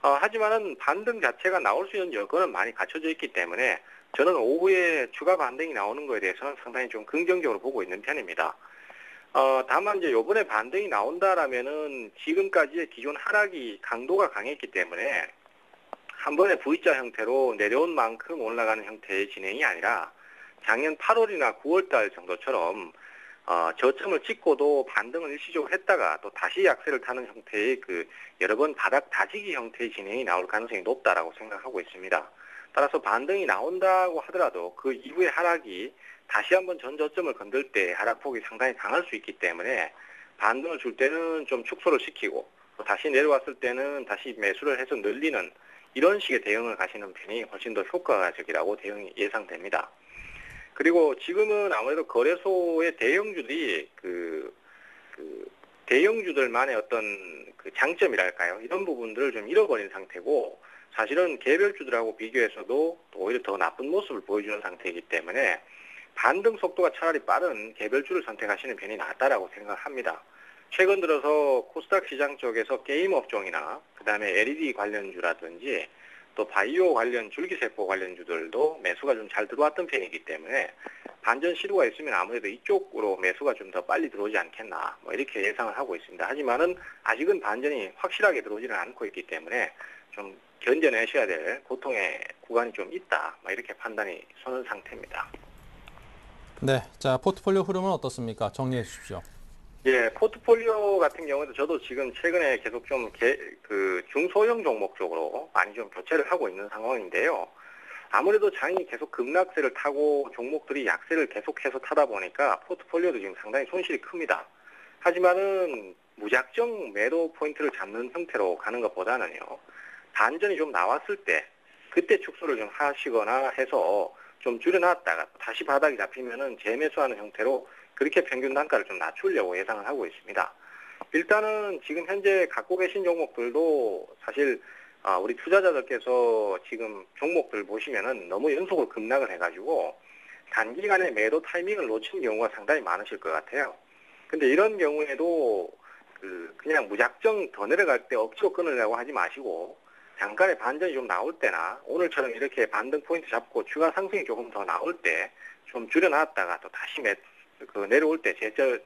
하지만은 반등 자체가 나올 수 있는 여건은 많이 갖춰져 있기 때문에 저는 오후에 추가 반등이 나오는 거에 대해서는 상당히 좀 긍정적으로 보고 있는 편입니다. 다만 이제 요번에 반등이 나온다라면은 지금까지의 기존 하락이 강도가 강했기 때문에 한 번에 V자 형태로 내려온 만큼 올라가는 형태의 진행이 아니라 작년 8월이나 9월달 정도처럼 저점을 찍고도 반등을 일시적으로 했다가 또 다시 약세를 타는 형태의 여러 번 바닥 다지기 형태의 진행이 나올 가능성이 높다라고 생각하고 있습니다. 따라서 반등이 나온다고 하더라도 그 이후의 하락이 다시 한번 전 저점을 건들 때 하락폭이 상당히 강할 수 있기 때문에 반등을 줄 때는 좀 축소를 시키고 또 다시 내려왔을 때는 다시 매수를 해서 늘리는 이런 식의 대응을 가시는 편이 훨씬 더 효과적이라고 대응이 예상됩니다. 그리고 지금은 아무래도 거래소의 대형주들이 대형주들만의 어떤 그 장점이랄까요? 이런 부분들을 좀 잃어버린 상태고 사실은 개별주들하고 비교해서도 또 오히려 더 나쁜 모습을 보여주는 상태이기 때문에 반등 속도가 차라리 빠른 개별주를 선택하시는 편이 낫다라고 생각합니다. 최근 들어서 코스닥 시장 쪽에서 게임 업종이나 그다음에 LED 관련주라든지 또 바이오 관련 줄기세포 관련주들도 매수가 좀 잘 들어왔던 편이기 때문에 반전 시도가 있으면 아무래도 이쪽으로 매수가 좀 더 빨리 들어오지 않겠나 뭐 이렇게 예상을 하고 있습니다. 하지만은 아직은 반전이 확실하게 들어오지는 않고 있기 때문에 좀 견뎌내셔야 될 고통의 구간이 좀 있다 뭐 이렇게 판단이 서는 상태입니다. 네, 자 포트폴리오 흐름은 어떻습니까? 정리해 주십시오. 예, 포트폴리오 같은 경우에도 저도 지금 최근에 계속 좀 중소형 종목 쪽으로 많이 좀 교체를 하고 있는 상황인데요. 아무래도 장이 계속 급락세를 타고 종목들이 약세를 계속해서 타다 보니까 포트폴리오도 지금 상당히 손실이 큽니다. 하지만은 무작정 매도 포인트를 잡는 형태로 가는 것보다는요. 반전이 좀 나왔을 때 그때 축소를 좀 하시거나 해서 좀 줄여놨다가 다시 바닥이 잡히면은 재매수하는 형태로 그렇게 평균 단가를 좀 낮추려고 예상을 하고 있습니다. 일단은 지금 현재 갖고 계신 종목들도 사실 우리 투자자들께서 지금 종목들 보시면은 너무 연속으로 급락을 해가지고 단기간에 매도 타이밍을 놓친 경우가 상당히 많으실 것 같아요. 근데 이런 경우에도 그냥 무작정 더 내려갈 때 억지로 끊으려고 하지 마시고 잠깐의 반전이 좀 나올 때나 오늘처럼 이렇게 반등 포인트 잡고 추가 상승이 조금 더 나올 때 좀 줄여놨다가 또 다시 내려올 때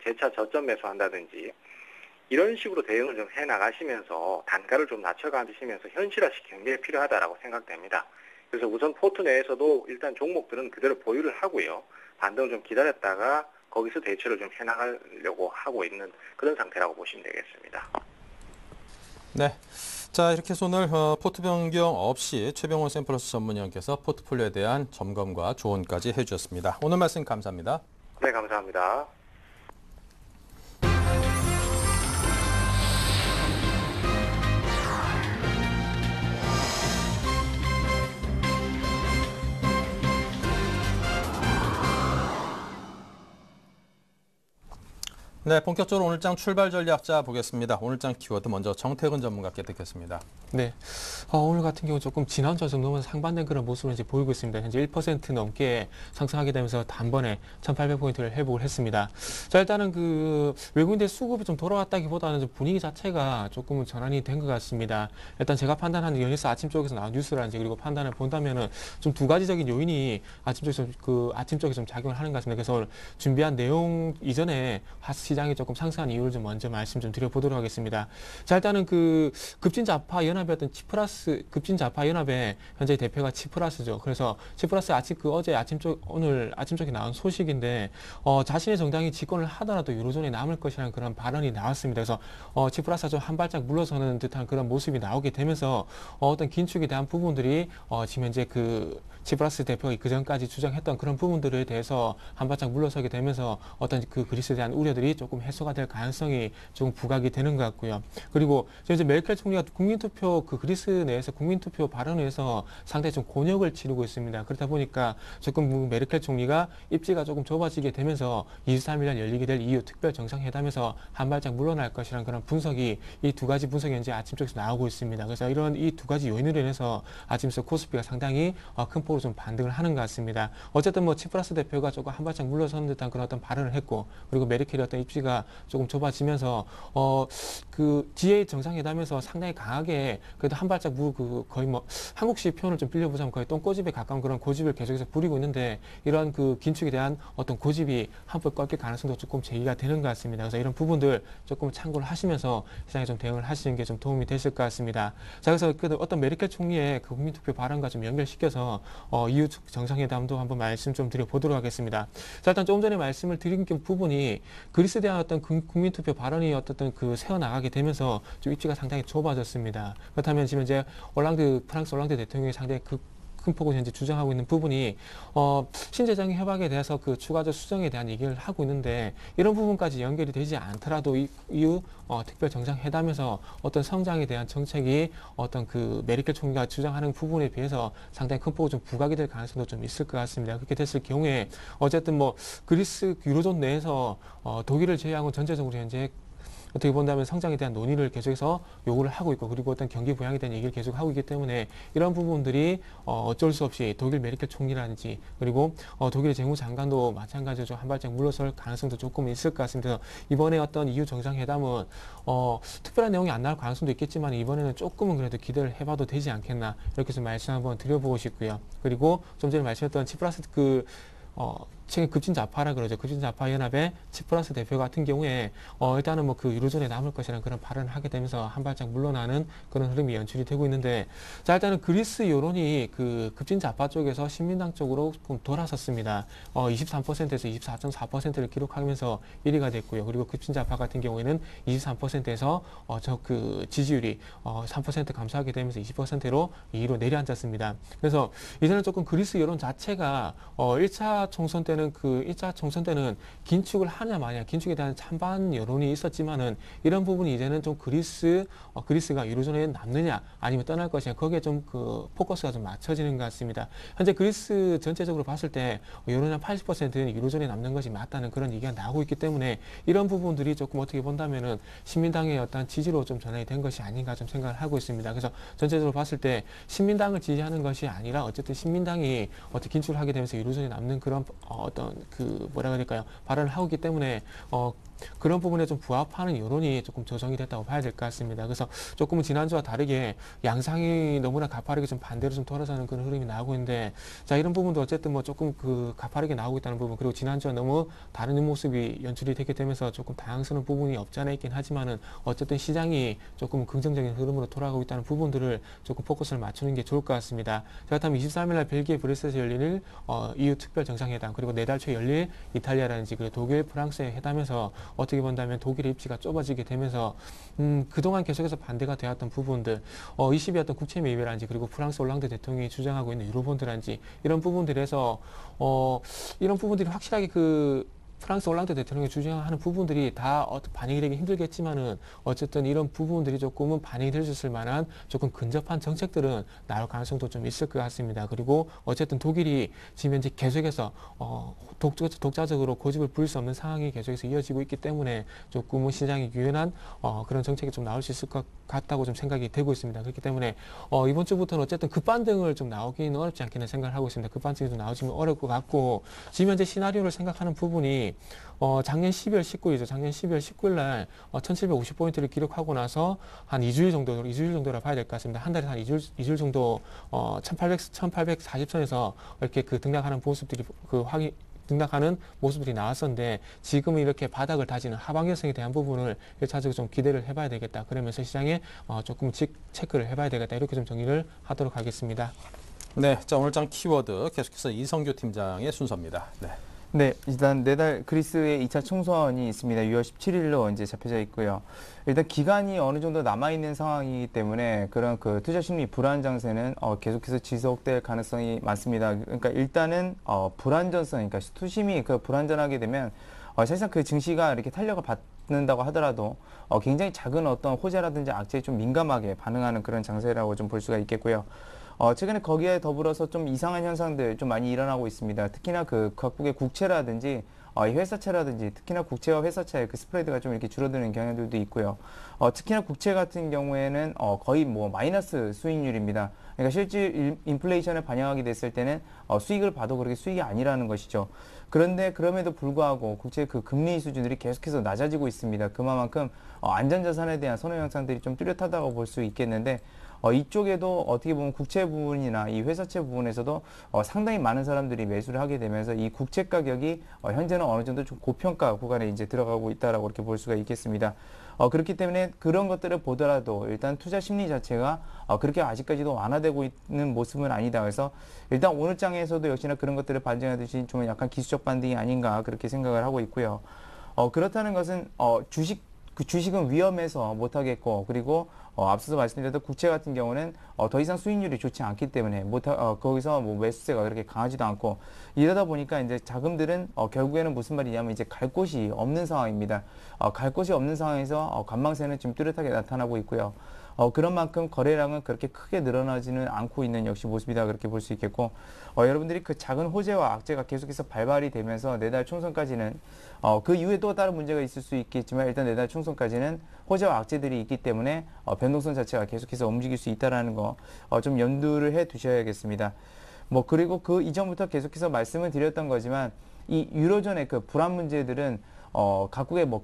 재차 저점 매수한다든지 이런 식으로 대응을 좀 해나가시면서 단가를 좀 낮춰가시면서 현실화시키는 경계가 필요하다라고 생각됩니다. 그래서 우선 포트 내에서도 일단 종목들은 그대로 보유를 하고요. 반등을 좀 기다렸다가 거기서 대처를 좀 해나가려고 하고 있는 그런 상태라고 보시면 되겠습니다. 네. 자, 이렇게 오늘 포트 변경 없이 최병원 샘플러스 전문위원께서 포트폴리오에 대한 점검과 조언까지 해주셨습니다. 오늘 말씀 감사합니다. 네, 감사합니다. 네, 본격적으로 오늘장 출발 전략자 보겠습니다. 오늘장 키워드 먼저 정태근 전문가께 듣겠습니다. 네, 오늘 같은 경우 조금 지난주와 좀 너무 상반된 그런 모습을 이제 보이고 있습니다. 현재 1% 넘게 상승하게 되면서 단번에 1,800포인트를 회복을 했습니다. 자, 일단은 외국인들 수급이 좀 돌아왔다기보다는 좀 분위기 자체가 조금은 전환이 된 것 같습니다. 일단 제가 판단하는 연일사 아침 쪽에서 나온 뉴스라든지 그리고 판단을 본다면은 좀 두 가지적인 요인이 아침 쪽에 좀 작용을 하는 것 같습니다. 그래서 오늘 준비한 내용 이전에 시장이 조금 상승한 이유를 좀 먼저 말씀 좀 드려보도록 하겠습니다. 자, 일단은 급진자파 연합이었던 급진자파 연합의 현재 대표가 치프라스죠. 그래서 치프라스 오늘 아침 쪽에 나온 소식인데, 자신의 정당이 집권을 하더라도 유로존에 남을 것이라는 그런 발언이 나왔습니다. 그래서, 치프라스가 좀 한 발짝 물러서는 듯한 그런 모습이 나오게 되면서, 어떤 긴축에 대한 부분들이, 지금 현재 치프라스 대표가 그전까지 주장했던 그런 부분들에 대해서 한 발짝 물러서게 되면서 어떤 그리스에 대한 우려들이 조금 해소가 될 가능성이 조금 부각이 되는 것 같고요. 그리고 이제 메르켈 총리가 그리스 내에서 국민투표 발언에 의해서 상당히 좀 곤욕을 치르고 있습니다. 그렇다 보니까 조금 메르켈 총리가 입지가 조금 좁아지게 되면서 23일 날 열리게 될 EU 특별 정상회담에서 한 발짝 물러날 것이라는 그런 분석이 이 두 가지 분석이 현재 아침 쪽에서 나오고 있습니다. 그래서 이런 이 두 가지 요인으로 인해서 아침에서 코스피가 상당히 큰 폭으로 좀 반등을 하는 것 같습니다. 어쨌든 치프라스 대표가 조금 한 발짝 물러서는 듯한 그런 어떤 발언을 했고, 그리고 메르켈의 어떤 입지가 조금 좁아지면서 G8 정상회담에서 상당히 강하게 그래도 한 발짝 거의 한국식 표현을 좀 빌려보자면 거의 똥꼬집에 가까운 그런 고집을 계속해서 부리고 있는데, 이런 긴축에 대한 어떤 고집이 한풀 꺾일 가능성도 조금 제기가 되는 것 같습니다. 그래서 이런 부분들 조금 참고를 하시면서 시장에 좀 대응을 하시는 게 좀 도움이 되실 것 같습니다. 자, 그래서 어떤 메르켈 총리의 국민투표 발언과 좀 연결시켜서 EU 정상회담도 한번 말씀 좀 드려보도록 하겠습니다. 자, 일단 조금 전에 말씀을 드린 부분이 그리스에 대한 어떤 국민투표 발언이 어떻든 새어나가게 되면서 좀 입지가 상당히 좁아졌습니다. 그렇다면 지금 이제 프랑스 올랑드 대통령이 상당히 큰 폭으로 현재 주장하고 있는 부분이 신재정 협약에 대해서 추가적 수정에 대한 얘기를 하고 있는데, 이런 부분까지 연결이 되지 않더라도 EU 특별 정상회담에서 어떤 성장에 대한 정책이 어떤 메르켈 총리가 주장하는 부분에 비해서 상당히 큰 폭으로 좀 부각이 될 가능성도 좀 있을 것 같습니다. 그렇게 됐을 경우에 어쨌든 그리스 유로존 내에서 독일을 제외하고 전체적으로 현재 어떻게 본다면 성장에 대한 논의를 계속해서 요구를 하고 있고 그리고 어떤 경기 부양에 대한 얘기를 계속 하고 있기 때문에 이런 부분들이 어쩔 수 없이 독일 메르켈 총리라든지 그리고 독일의 재무장관도 마찬가지로 좀 한 발짝 물러설 가능성도 조금 있을 것 같습니다. 이번에 어떤 EU 정상회담은 특별한 내용이 안 나올 가능성도 있겠지만 이번에는 조금은 그래도 기대를 해봐도 되지 않겠나 이렇게 좀 말씀 한번 드려보고 싶고요. 그리고 좀 전에 말씀했던 치프라스 최근 급진좌파라 그러죠. 급진좌파 연합의 치프라스 대표 같은 경우에 일단은 뭐 그 유로존에 남을 것이라는 그런 발언을 하게 되면서 한 발짝 물러나는 그런 흐름이 연출이 되고 있는데, 자 일단은 그리스 여론이 그 급진좌파 쪽에서 신민당 쪽으로 조금 돌아섰습니다. 23%에서 24.4%를 기록하면서 1위가 됐고요. 그리고 급진좌파 같은 경우에는 23%에서 그 지지율이 3% 감소하게 되면서 20%로 2위로 내려앉았습니다. 그래서 이제는 조금 그리스 여론 자체가 1차 총선 때는 긴축을 하냐 마냐 긴축에 대한 찬반 여론이 있었지만은 이런 부분이 이제는 좀 그리스가 유로존에 남느냐 아니면 떠날 것이냐 거기에 좀 그 포커스가 좀 맞춰지는 것 같습니다. 현재 그리스 전체적으로 봤을 때 여론의 80%는 유로존에 남는 것이 맞다는 그런 얘기가 나오고 있기 때문에 이런 부분들이 조금 어떻게 본다면은 신민당의 어떤 지지로 좀 전환이 된 것이 아닌가 좀 생각을 하고 있습니다. 그래서 전체적으로 봤을 때 신민당을 지지하는 것이 아니라 어쨌든 신민당이 어떻게 긴축을 하게 되면서 유로존에 남는 그런 어떤 그 뭐라 그럴까요 발언을 하고 있기 때문에 그런 부분에 좀 부합하는 여론이 조금 조성이 됐다고 봐야 될 것 같습니다. 그래서 조금은 지난주와 다르게 양상이 너무나 가파르게 좀 반대로 좀 돌아서는 그런 흐름이 나오고 있는데, 자 이런 부분도 어쨌든 뭐 조금 그 가파르게 나오고 있다는 부분, 그리고 지난주와 너무 다른 모습이 연출이 되게 되면서 조금 당황스러운 부분이 없지 않아 있긴 하지만은 어쨌든 시장이 조금 긍정적인 흐름으로 돌아가고 있다는 부분들을 조금 포커스를 맞추는 게 좋을 것 같습니다. 자 그렇다면 23일날 벨기에 브뤼셀에서 열릴 EU 특별 정상회담, 그리고 내달 초에 열릴 이탈리아라든지 그리고 독일, 프랑스의 회담에서 어떻게 본다면 독일의 입지가 좁아지게 되면서 그동안 계속해서 반대가 되었던 부분들, 20위 국채 매입이라든지 그리고 프랑스 올랑드 대통령이 주장하고 있는 유로본드라든지 이런 부분들에서 이런 부분들이 확실하게 그 프랑스 올랑드 대통령이 주장하는 부분들이 다 반영이 되기 힘들겠지만은 어쨌든 이런 부분들이 조금은 반영이 될 수 있을 만한 조금 근접한 정책들은 나올 가능성도 좀 있을 것 같습니다. 그리고 어쨌든 독일이 지금 현재 계속해서 독자적으로 고집을 부릴 수 없는 상황이 계속해서 이어지고 있기 때문에 조금은 시장이 유연한 그런 정책이 좀 나올 수 있을 것 같다고 좀 생각이 되고 있습니다. 그렇기 때문에 이번 주부터는 어쨌든 급반등을 좀 나오기는 어렵지 않겠나 생각을 하고 있습니다. 급반등이 좀 나오지면 어려울 것 같고, 지금 현재 시나리오를 생각하는 부분이 작년 12월 19일이죠. 작년 12월 19일 날 1750포인트를 기록하고 나서 한 2주일 정도라 봐야 될 것 같습니다. 한 달에 한 2주일 정도 1840선에서 이렇게 그 등락하는 모습들이 등락하는 모습들이 나왔었는데, 지금은 이렇게 바닥을 다지는 하방열성에 대한 부분을 1차적으로 좀 기대를 해봐야 되겠다. 그러면서 시장에 조금 체크를 해봐야 되겠다. 이렇게 좀 정리를 하도록 하겠습니다. 네, 자 오늘장 키워드 계속해서 이성규 팀장의 순서입니다. 네. 네, 일단 내달 그리스의 2차 총선이 있습니다. 6월 17일로 이제 잡혀져 있고요. 일단 기간이 어느 정도 남아있는 상황이기 때문에 그런 그 투자 심리 불안 장세는 계속해서 지속될 가능성이 많습니다. 그러니까 일단은 불안전성, 그러니까 투심이 그 불안전하게 되면 사실상 그 증시가 이렇게 탄력을 받는다고 하더라도 굉장히 작은 어떤 호재라든지 악재에 좀 민감하게 반응하는 그런 장세라고 좀 볼 수가 있겠고요. 최근에 거기에 더불어서 좀 이상한 현상들 좀 많이 일어나고 있습니다. 특히나 그 각국의 국채라든지 회사채라든지 특히나 국채와 회사채의 그 스프레드가 좀 이렇게 줄어드는 경향들도 있고요. 특히나 국채 같은 경우에는 거의 뭐 마이너스 수익률입니다. 그러니까 실질 인플레이션을 반영하게 됐을 때는 수익을 봐도 그렇게 수익이 아니라는 것이죠. 그런데 그럼에도 불구하고 국채 그 금리 수준들이 계속해서 낮아지고 있습니다. 그만큼 안전자산에 대한 선호 형상들이 좀 뚜렷하다고 볼 수 있겠는데, 이쪽에도 어떻게 보면 국채 부분이나 이 회사채 부분에서도 상당히 많은 사람들이 매수를 하게 되면서 이 국채 가격이 현재는 어느 정도 좀 고평가 구간에 이제 들어가고 있다라고 이렇게 볼 수가 있겠습니다. 그렇기 때문에 그런 것들을 보더라도 일단 투자 심리 자체가 그렇게 아직까지도 완화되고 있는 모습은 아니다. 그래서 일단 오늘 장에서도 역시나 그런 것들을 반증하듯이 좀 약간 기술적 반등이 아닌가 그렇게 생각을 하고 있고요. 그렇다는 것은 주식은 위험해서 못하겠고, 그리고 앞서서 말씀드렸던 국채 같은 경우는 더 이상 수익률이 좋지 않기 때문에 거기서 뭐 매수세가 그렇게 강하지도 않고, 이러다 보니까 이제 자금들은 결국에는 무슨 말이냐면 이제 갈 곳이 없는 상황입니다. 갈 곳이 없는 상황에서 관망세는 지금 뚜렷하게 나타나고 있고요. 그런 만큼 거래량은 그렇게 크게 늘어나지는 않고 있는 역시 모습이다 그렇게 볼 수 있겠고 여러분들이 그 작은 호재와 악재가 계속해서 발발이 되면서 내달 총선까지는 그 이후에 또 다른 문제가 있을 수 있겠지만 일단 내달 총선까지는 호재와 악재들이 있기 때문에 변동성 자체가 계속해서 움직일 수 있다라는 거 좀 염두를 해 두셔야겠습니다. 뭐 그리고 그 이전부터 계속해서 말씀을 드렸던 거지만 이 유로존의 그 불안 문제들은 각국의 뭐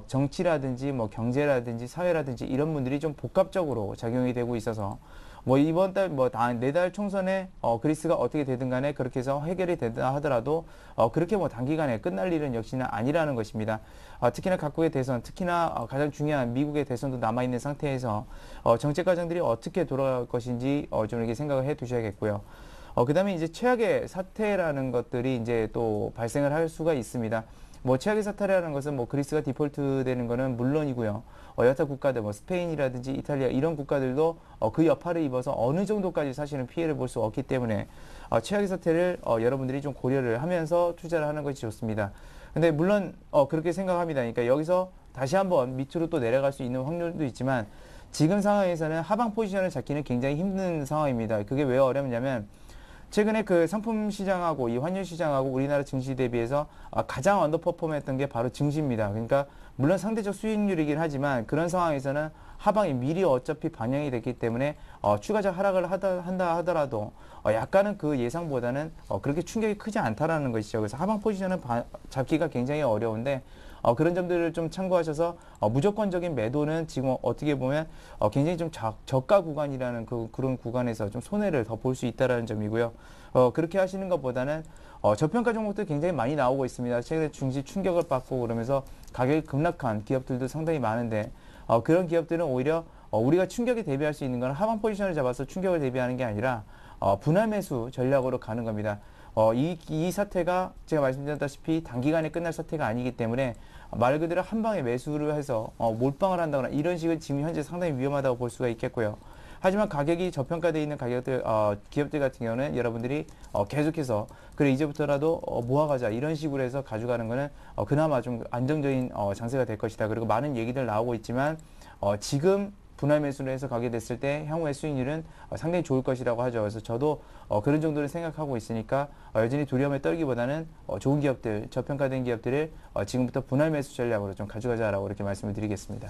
정치라든지 뭐 경제라든지 사회라든지 이런 분들이 좀 복합적으로 작용이 되고 있어서 뭐 이번 달 내달 총선에 그리스가 어떻게 되든 간에 그렇게 해서 해결이 되다 하더라도 그렇게 뭐 단기간에 끝날 일은 역시나 아니라는 것입니다. 특히나 각국의 대선, 특히나 가장 중요한 미국의 대선도 남아 있는 상태에서 정책 과정들이 어떻게 돌아갈 것인지 좀 이렇게 생각을 해 두셔야겠고요. 그다음에 이제 최악의 사태라는 것들이 이제 또 발생을 할 수가 있습니다. 뭐 최악의 사태라는 것은 뭐 그리스가 디폴트 되는 거는 물론이고요. 여타 국가들 뭐 스페인이라든지 이탈리아 이런 국가들도 그 여파를 입어서 어느 정도까지 사실은 피해를 볼 수 없기 때문에 최악의 사태를 여러분들이 좀 고려를 하면서 투자를 하는 것이 좋습니다. 근데 물론 그렇게 생각합니다. 그러니까 여기서 다시 한번 밑으로 또 내려갈 수 있는 확률도 있지만 지금 상황에서는 하방 포지션을 잡기는 굉장히 힘든 상황입니다. 그게 왜 어렵냐면 최근에 그 상품 시장하고 이 환율 시장하고 우리나라 증시 대비해서 가장 언더퍼폼했던 게 바로 증시입니다. 그러니까 물론 상대적 수익률이긴 하지만 그런 상황에서는 하방이 미리 어차피 반영이 됐기 때문에 추가적 하락을 한다 하더라도 약간은 그 예상보다는 그렇게 충격이 크지 않다라는 것이죠. 그래서 하방 포지션은 잡기가 굉장히 어려운데 그런 점들을 좀 참고하셔서 무조건적인 매도는 지금 어떻게 보면 굉장히 좀 저가 구간이라는 그런 구간에서 좀 손해를 더 볼 수 있다라는 점이고요. 그렇게 하시는 것보다는 저평가 종목들 굉장히 많이 나오고 있습니다. 최근에 증시 충격을 받고 그러면서 가격이 급락한 기업들도 상당히 많은데 그런 기업들은 오히려 우리가 충격에 대비할 수 있는 건 하방 포지션을 잡아서 충격을 대비하는 게 아니라 분할 매수 전략으로 가는 겁니다. 이 사태가 제가 말씀드렸다시피 단기간에 끝날 사태가 아니기 때문에 말 그대로 한 방에 매수를 해서 몰빵을 한다거나 이런 식은 지금 현재 상당히 위험하다고 볼 수가 있겠고요. 하지만 가격이 저평가되어 있는 기업들 같은 경우는 여러분들이 계속해서 그래 이제부터라도 모아가자 이런 식으로 해서 가져가는 거는 그나마 좀 안정적인 장세가 될 것이다. 그리고 많은 얘기들 나오고 있지만 지금 분할 매수를 해서 가게 됐을 때 향후의 수익률은 상당히 좋을 것이라고 하죠. 그래서 저도 그런 정도를 생각하고 있으니까 여전히 두려움에 떨기보다는 좋은 기업들, 저평가된 기업들을 지금부터 분할 매수 전략으로 좀 가져가자라고 이렇게 말씀을 드리겠습니다.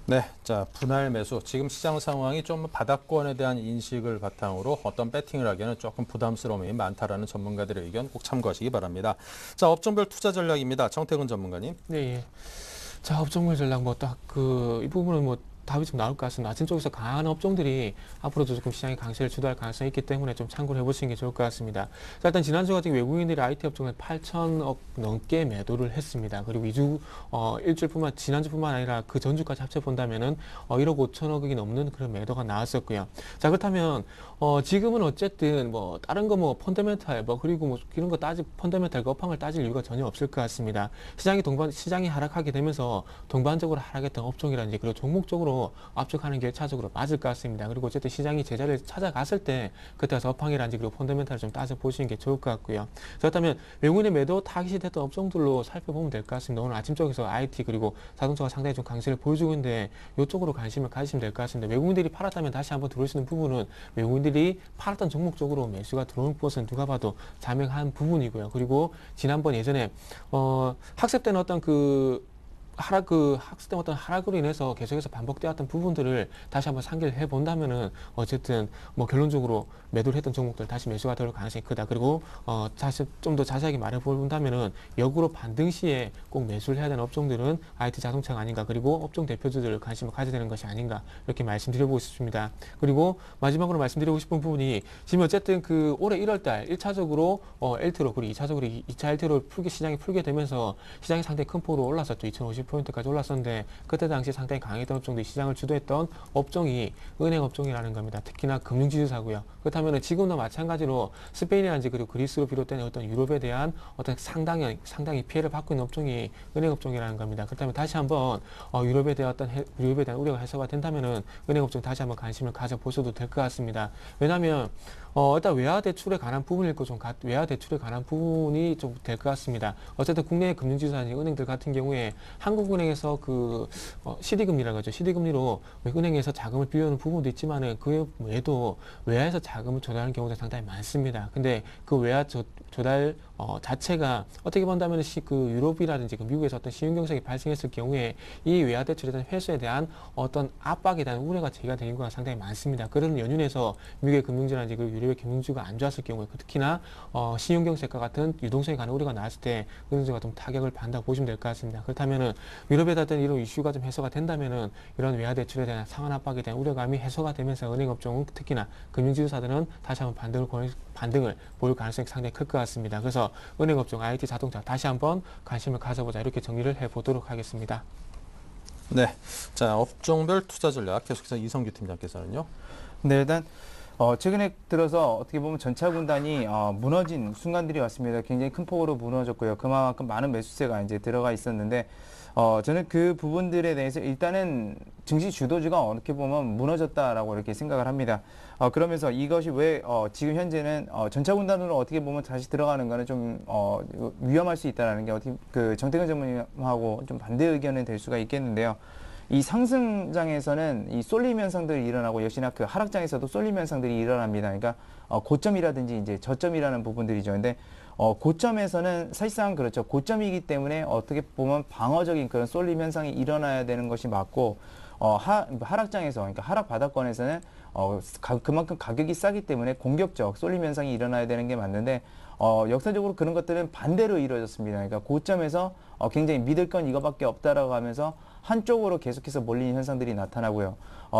네, 자 분할 매수. 지금 시장 상황이 좀 바닥권에 대한 인식을 바탕으로 어떤 배팅을 하기에는 조금 부담스러움이 많다라는 전문가들의 의견 꼭 참고하시기 바랍니다. 자 업종별 투자 전략입니다. 정태근 전문가님. 네, 예. 자 업종별 전략 뭐 딱 이 부분은 뭐 답이 좀 나올 것 같습니다. 아침 쪽에서 강한 업종들이 앞으로도 조금 시장의 강세를 주도할 가능성이 있기 때문에 좀 참고를 해보시는 게 좋을 것 같습니다. 자, 일단 지난주 같은 외국인들이 IT 업종에 8천억 넘게 매도를 했습니다. 그리고 지난주뿐만 아니라 그 전주까지 합쳐본다면은 1억 5천억이 넘는 그런 매도가 나왔었고요. 자, 그렇다면 지금은 어쨌든 뭐 다른 거 뭐 펀더멘탈 그리고 뭐 이런 거 펀더멘탈 업황을 따질 이유가 전혀 없을 것 같습니다. 시장이 하락하게 되면서 동반적으로 하락했던 업종이라든지 그리고 종목적으로 압축하는 게 1차적으로 맞을 것 같습니다. 그리고 어쨌든 시장이 제자리를 찾아갔을 때 그때 가서 업황이라든지 그리고 펀더멘탈을 좀 따져보시는 게 좋을 것 같고요. 그렇다면 외국인의 매도 타깃이 됐던 업종들로 살펴보면 될 것 같습니다. 오늘 아침 쪽에서 IT 그리고 자동차가 상당히 좀 강세를 보여주고 있는데 이쪽으로 관심을 가지시면 될 것 같습니다. 외국인들이 팔았다면 다시 한번 들어오시는 부분은 외국인들이 팔았던 종목 쪽으로 매수가 들어오는 것은 누가 봐도 자명한 부분이고요. 그리고 지난번 예전에 학습 때는 어떤 학습된 어떤 하락으로 인해서 계속해서 반복되었던 부분들을 다시 한번 상기를 해본다면은 어쨌든 뭐 결론적으로 매도를 했던 종목들 다시 매수가 될 가능성이 크다. 그리고 다시 좀 더 자세하게 말해본다면은 역으로 반등 시에 꼭 매수를 해야 되는 업종들은 IT 자동차가 아닌가. 그리고 업종 대표주들 관심을 가져야 되는 것이 아닌가. 이렇게 말씀드려보고 싶습니다. 그리고 마지막으로 말씀드리고 싶은 부분이 지금 어쨌든 올해 1월달 1차적으로 LT로 그리고 2차적으로 2차 LT로 시장이 풀게 되면서 시장이 상당히 큰 폭으로 올랐었죠. 2050포인트까지 올랐었는데 그때 당시 상당히 강했던 업종들이 시장을 주도했던 업종이 은행 업종이라는 겁니다. 특히나 금융지주사고요. 그렇다면 지금도 마찬가지로 스페인이라든지 그리고 그리스로 비롯된 어떤 유럽에 대한 어떤 상당히 피해를 받고 있는 업종이 은행 업종이라는 겁니다. 그렇다면 다시 한번 유럽에 대한 우려가 해소가 된다면은 은행 업종 다시 한번 관심을 가져보셔도 될 것 같습니다. 왜냐하면 일단 외화 대출에 관한 부분일 거 좀 외화 대출에 관한 부분이 좀 될 것 같습니다. 어쨌든 국내 금융지주사니 은행들 같은 경우에 한국은행에서 그 CD 금리라고 하죠. CD 금리로 은행에서 자금을 빌려오는 부분도 있지만은 그 외에도 외화에서 자금을 조달하는 경우가 상당히 많습니다. 근데 그 외화 조달 자체가 어떻게 본다면 그 유럽이라든지 그 미국에서 어떤 시중 경색이 발생했을 경우에 이 외화 대출에 대한 회수에 대한 어떤 압박에 대한 우려가 제기가 되는 경우가 상당히 많습니다. 그런 연륜에서 미국의 금융지라든지 그 유럽의 금융주가 안 좋았을 경우에 특히나 신용 경색과 같은 유동성에 관한 우려가 나왔을 때 은행주가 좀 타격을 받는다고 보시면 될 것 같습니다. 그렇다면은 유럽에 대한 이런 이슈가 좀 해소가 된다면은 이런 외화 대출에 대한 상한 압박에 대한 우려감이 해소가 되면서 은행 업종은 특히나 금융지주사들은 다시 한번 반등을 보일 가능성이 상당히 클 것 같습니다. 그래서 은행 업종, IT, 자동차 다시 한번 관심을 가져보자 이렇게 정리를 해보도록 하겠습니다. 네, 자 업종별 투자 전략 계속해서 이성규 팀장께서는요. 네, 일단 최근에 들어서 어떻게 보면 전차 군단이 무너진 순간들이 왔습니다. 굉장히 큰 폭으로 무너졌고요. 그만큼 많은 매수세가 이제 들어가 있었는데 저는 그 부분들에 대해서 일단은 증시 주도주가 어떻게 보면 무너졌다라고 이렇게 생각을 합니다. 그러면서 이것이 왜 지금 현재는 전차 군단으로 어떻게 보면 다시 들어가는 거는 좀 위험할 수 있다라는 게 어떻게 그 정태근 전문님하고 좀 반대 의견은 될 수가 있겠는데요. 이 상승장에서는 이 쏠림 현상들이 일어나고 역시나 그 하락장에서도 쏠림 현상들이 일어납니다. 그러니까 고점이라든지 이제 저점이라는 부분들이죠. 근데 고점에서는 사실상 그렇죠. 고점이기 때문에 어떻게 보면 방어적인 그런 쏠림 현상이 일어나야 되는 것이 맞고 하락장에서 그러니까 하락 바닥권에서는 그만큼 가격이 싸기 때문에 공격적 쏠림 현상이 일어나야 되는 게 맞는데 역사적으로 그런 것들은 반대로 이루어졌습니다. 그러니까 고점에서 굉장히 믿을 건 이거밖에 없다라고 하면서 한쪽으로 계속해서 몰리는 현상들이 나타나고요.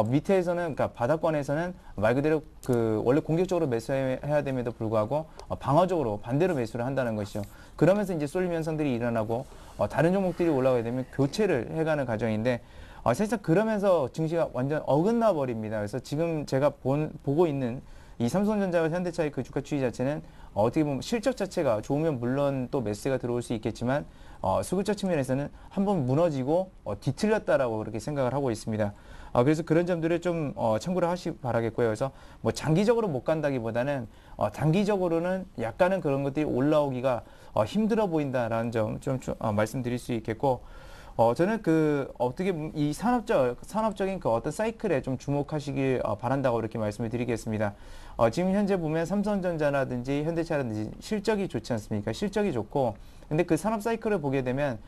밑에서는 그러니까 바닥권에서는 말 그대로 그 원래 공격적으로 매수해야 됨에도 불구하고 방어적으로 반대로 매수를 한다는 것이죠. 그러면서 이제 쏠림 현상들이 일어나고 다른 종목들이 올라가게 되면 교체를 해가는 과정인데 사실상 그러면서 증시가 완전 어긋나 버립니다. 그래서 지금 제가 보고 있는 이 삼성전자와 현대차의 그 주가 추이 자체는 어떻게 보면 실적 자체가 좋으면 물론 또 매수가 들어올 수 있겠지만 수급적 측면에서는 한번 무너지고 뒤틀렸다라고 그렇게 생각을 하고 있습니다. 그래서 그런 점들을 좀 참고를 하시기 바라겠고요. 그래서 뭐 장기적으로 못 간다기보다는 단기적으로는 약간은 그런 것들이 올라오기가 힘들어 보인다라는 점 좀 말씀드릴 수 있겠고 저는 그 어떻게 이 산업적인 그 어떤 사이클에 좀 주목하시길 바란다고 이렇게 말씀을 드리겠습니다. 지금 현재 보면 삼성전자라든지 현대차라든지 실적이 좋지 않습니까? 실적이 좋고 근데 그 산업 사이클을 보게 되면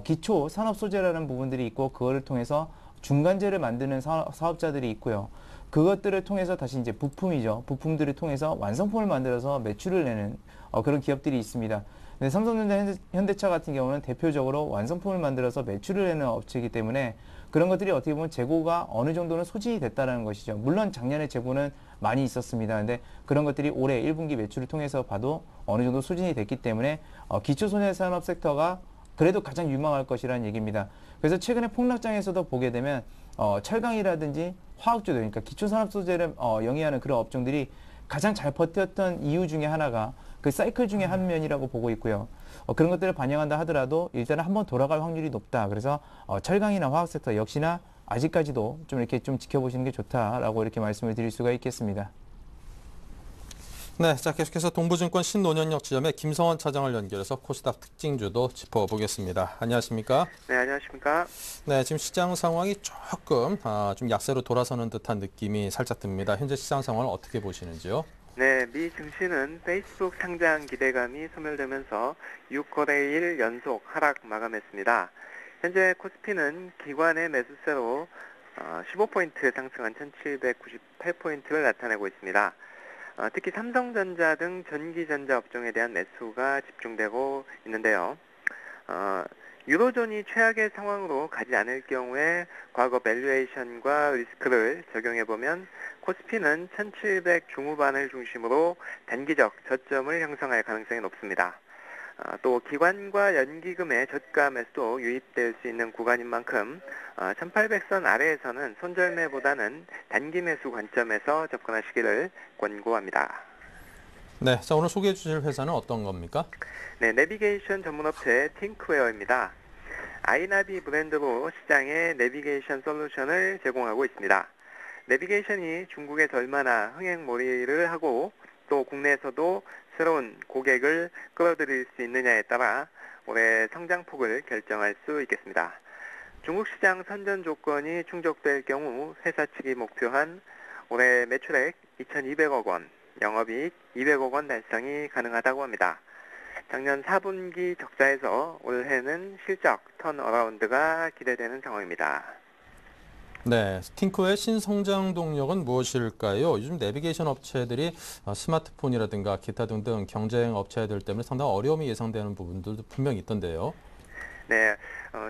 기초 산업 소재라는 부분들이 있고 그거를 통해서 중간재를 만드는 사업자들이 있고요. 그것들을 통해서 다시 이제 부품이죠. 부품들을 통해서 완성품을 만들어서 매출을 내는 그런 기업들이 있습니다. 근데 삼성전자, 현대차 같은 경우는 대표적으로 완성품을 만들어서 매출을 내는 업체이기 때문에 그런 것들이 어떻게 보면 재고가 어느 정도는 소진이 됐다는 것이죠. 물론 작년에 재고는 많이 있었습니다. 근데 그런 것들이 올해 1분기 매출을 통해서 봐도 어느 정도 소진이 됐기 때문에 기초손해산업 섹터가 그래도 가장 유망할 것이라는 얘기입니다. 그래서 최근에 폭락장에서도 보게 되면 철강이라든지 화학주들, 그러니까 기초산업 소재를 영위하는 그런 업종들이 가장 잘 버텼던 이유 중에 하나가 그 사이클 중에 한 면이라고 보고 있고요. 그런 것들을 반영한다 하더라도 일단은 한번 돌아갈 확률이 높다. 그래서 철강이나 화학 섹터 역시나 아직까지도 좀 이렇게 좀 지켜보시는 게 좋다라고 이렇게 말씀을 드릴 수가 있겠습니다. 네, 자 계속해서 동부증권 신논현역 지점의 김성원 차장을 연결해서 코스닥 특징주도 짚어보겠습니다. 안녕하십니까? 네, 안녕하십니까? 네, 지금 시장 상황이 조금 좀 약세로 돌아서는 듯한 느낌이 살짝 듭니다. 현재 시장 상황을 어떻게 보시는지요? 네, 미 증시는 페이스북 상장 기대감이 소멸되면서 6거래일 연속 하락 마감했습니다. 현재 코스피는 기관의 매수세로 15포인트 상승한 1798포인트를 나타내고 있습니다. 특히 삼성전자 등 전기전자 업종에 대한 매수가 집중되고 있는데요. 유로존이 최악의 상황으로 가지 않을 경우에 과거 밸류에이션과 리스크를 적용해보면 코스피는 1700 중후반을 중심으로 단기적 저점을 형성할 가능성이 높습니다. 또 기관과 연기금의 저가 매수도 유입될 수 있는 구간인 만큼 1800선 아래에서는 손절매보다는 단기 매수 관점에서 접근하시기를 권고합니다. 네, 자 오늘 소개해 주실 회사는 어떤 겁니까? 네, 내비게이션 전문업체 팅크웨어입니다. 아이나비 브랜드로 시장에 내비게이션 솔루션을 제공하고 있습니다. 내비게이션이 중국에서 얼마나 흥행몰이를 하고 또 국내에서도 새로운 고객을 끌어들일 수 있느냐에 따라 올해 성장폭을 결정할 수 있겠습니다. 중국 시장 선전 조건이 충족될 경우 회사 측이 목표한 올해 매출액 2,200억 원, 영업이익 200억 원 달성이 가능하다고 합니다. 작년 4분기 적자에서 올해는 실적 턴어라운드가 기대되는 상황입니다. 네, 팅크의 신성장 동력은 무엇일까요? 요즘 내비게이션 업체들이 스마트폰이라든가 기타 등등 경쟁 업체들 때문에 상당히 어려움이 예상되는 부분들도 분명히 있던데요. 네,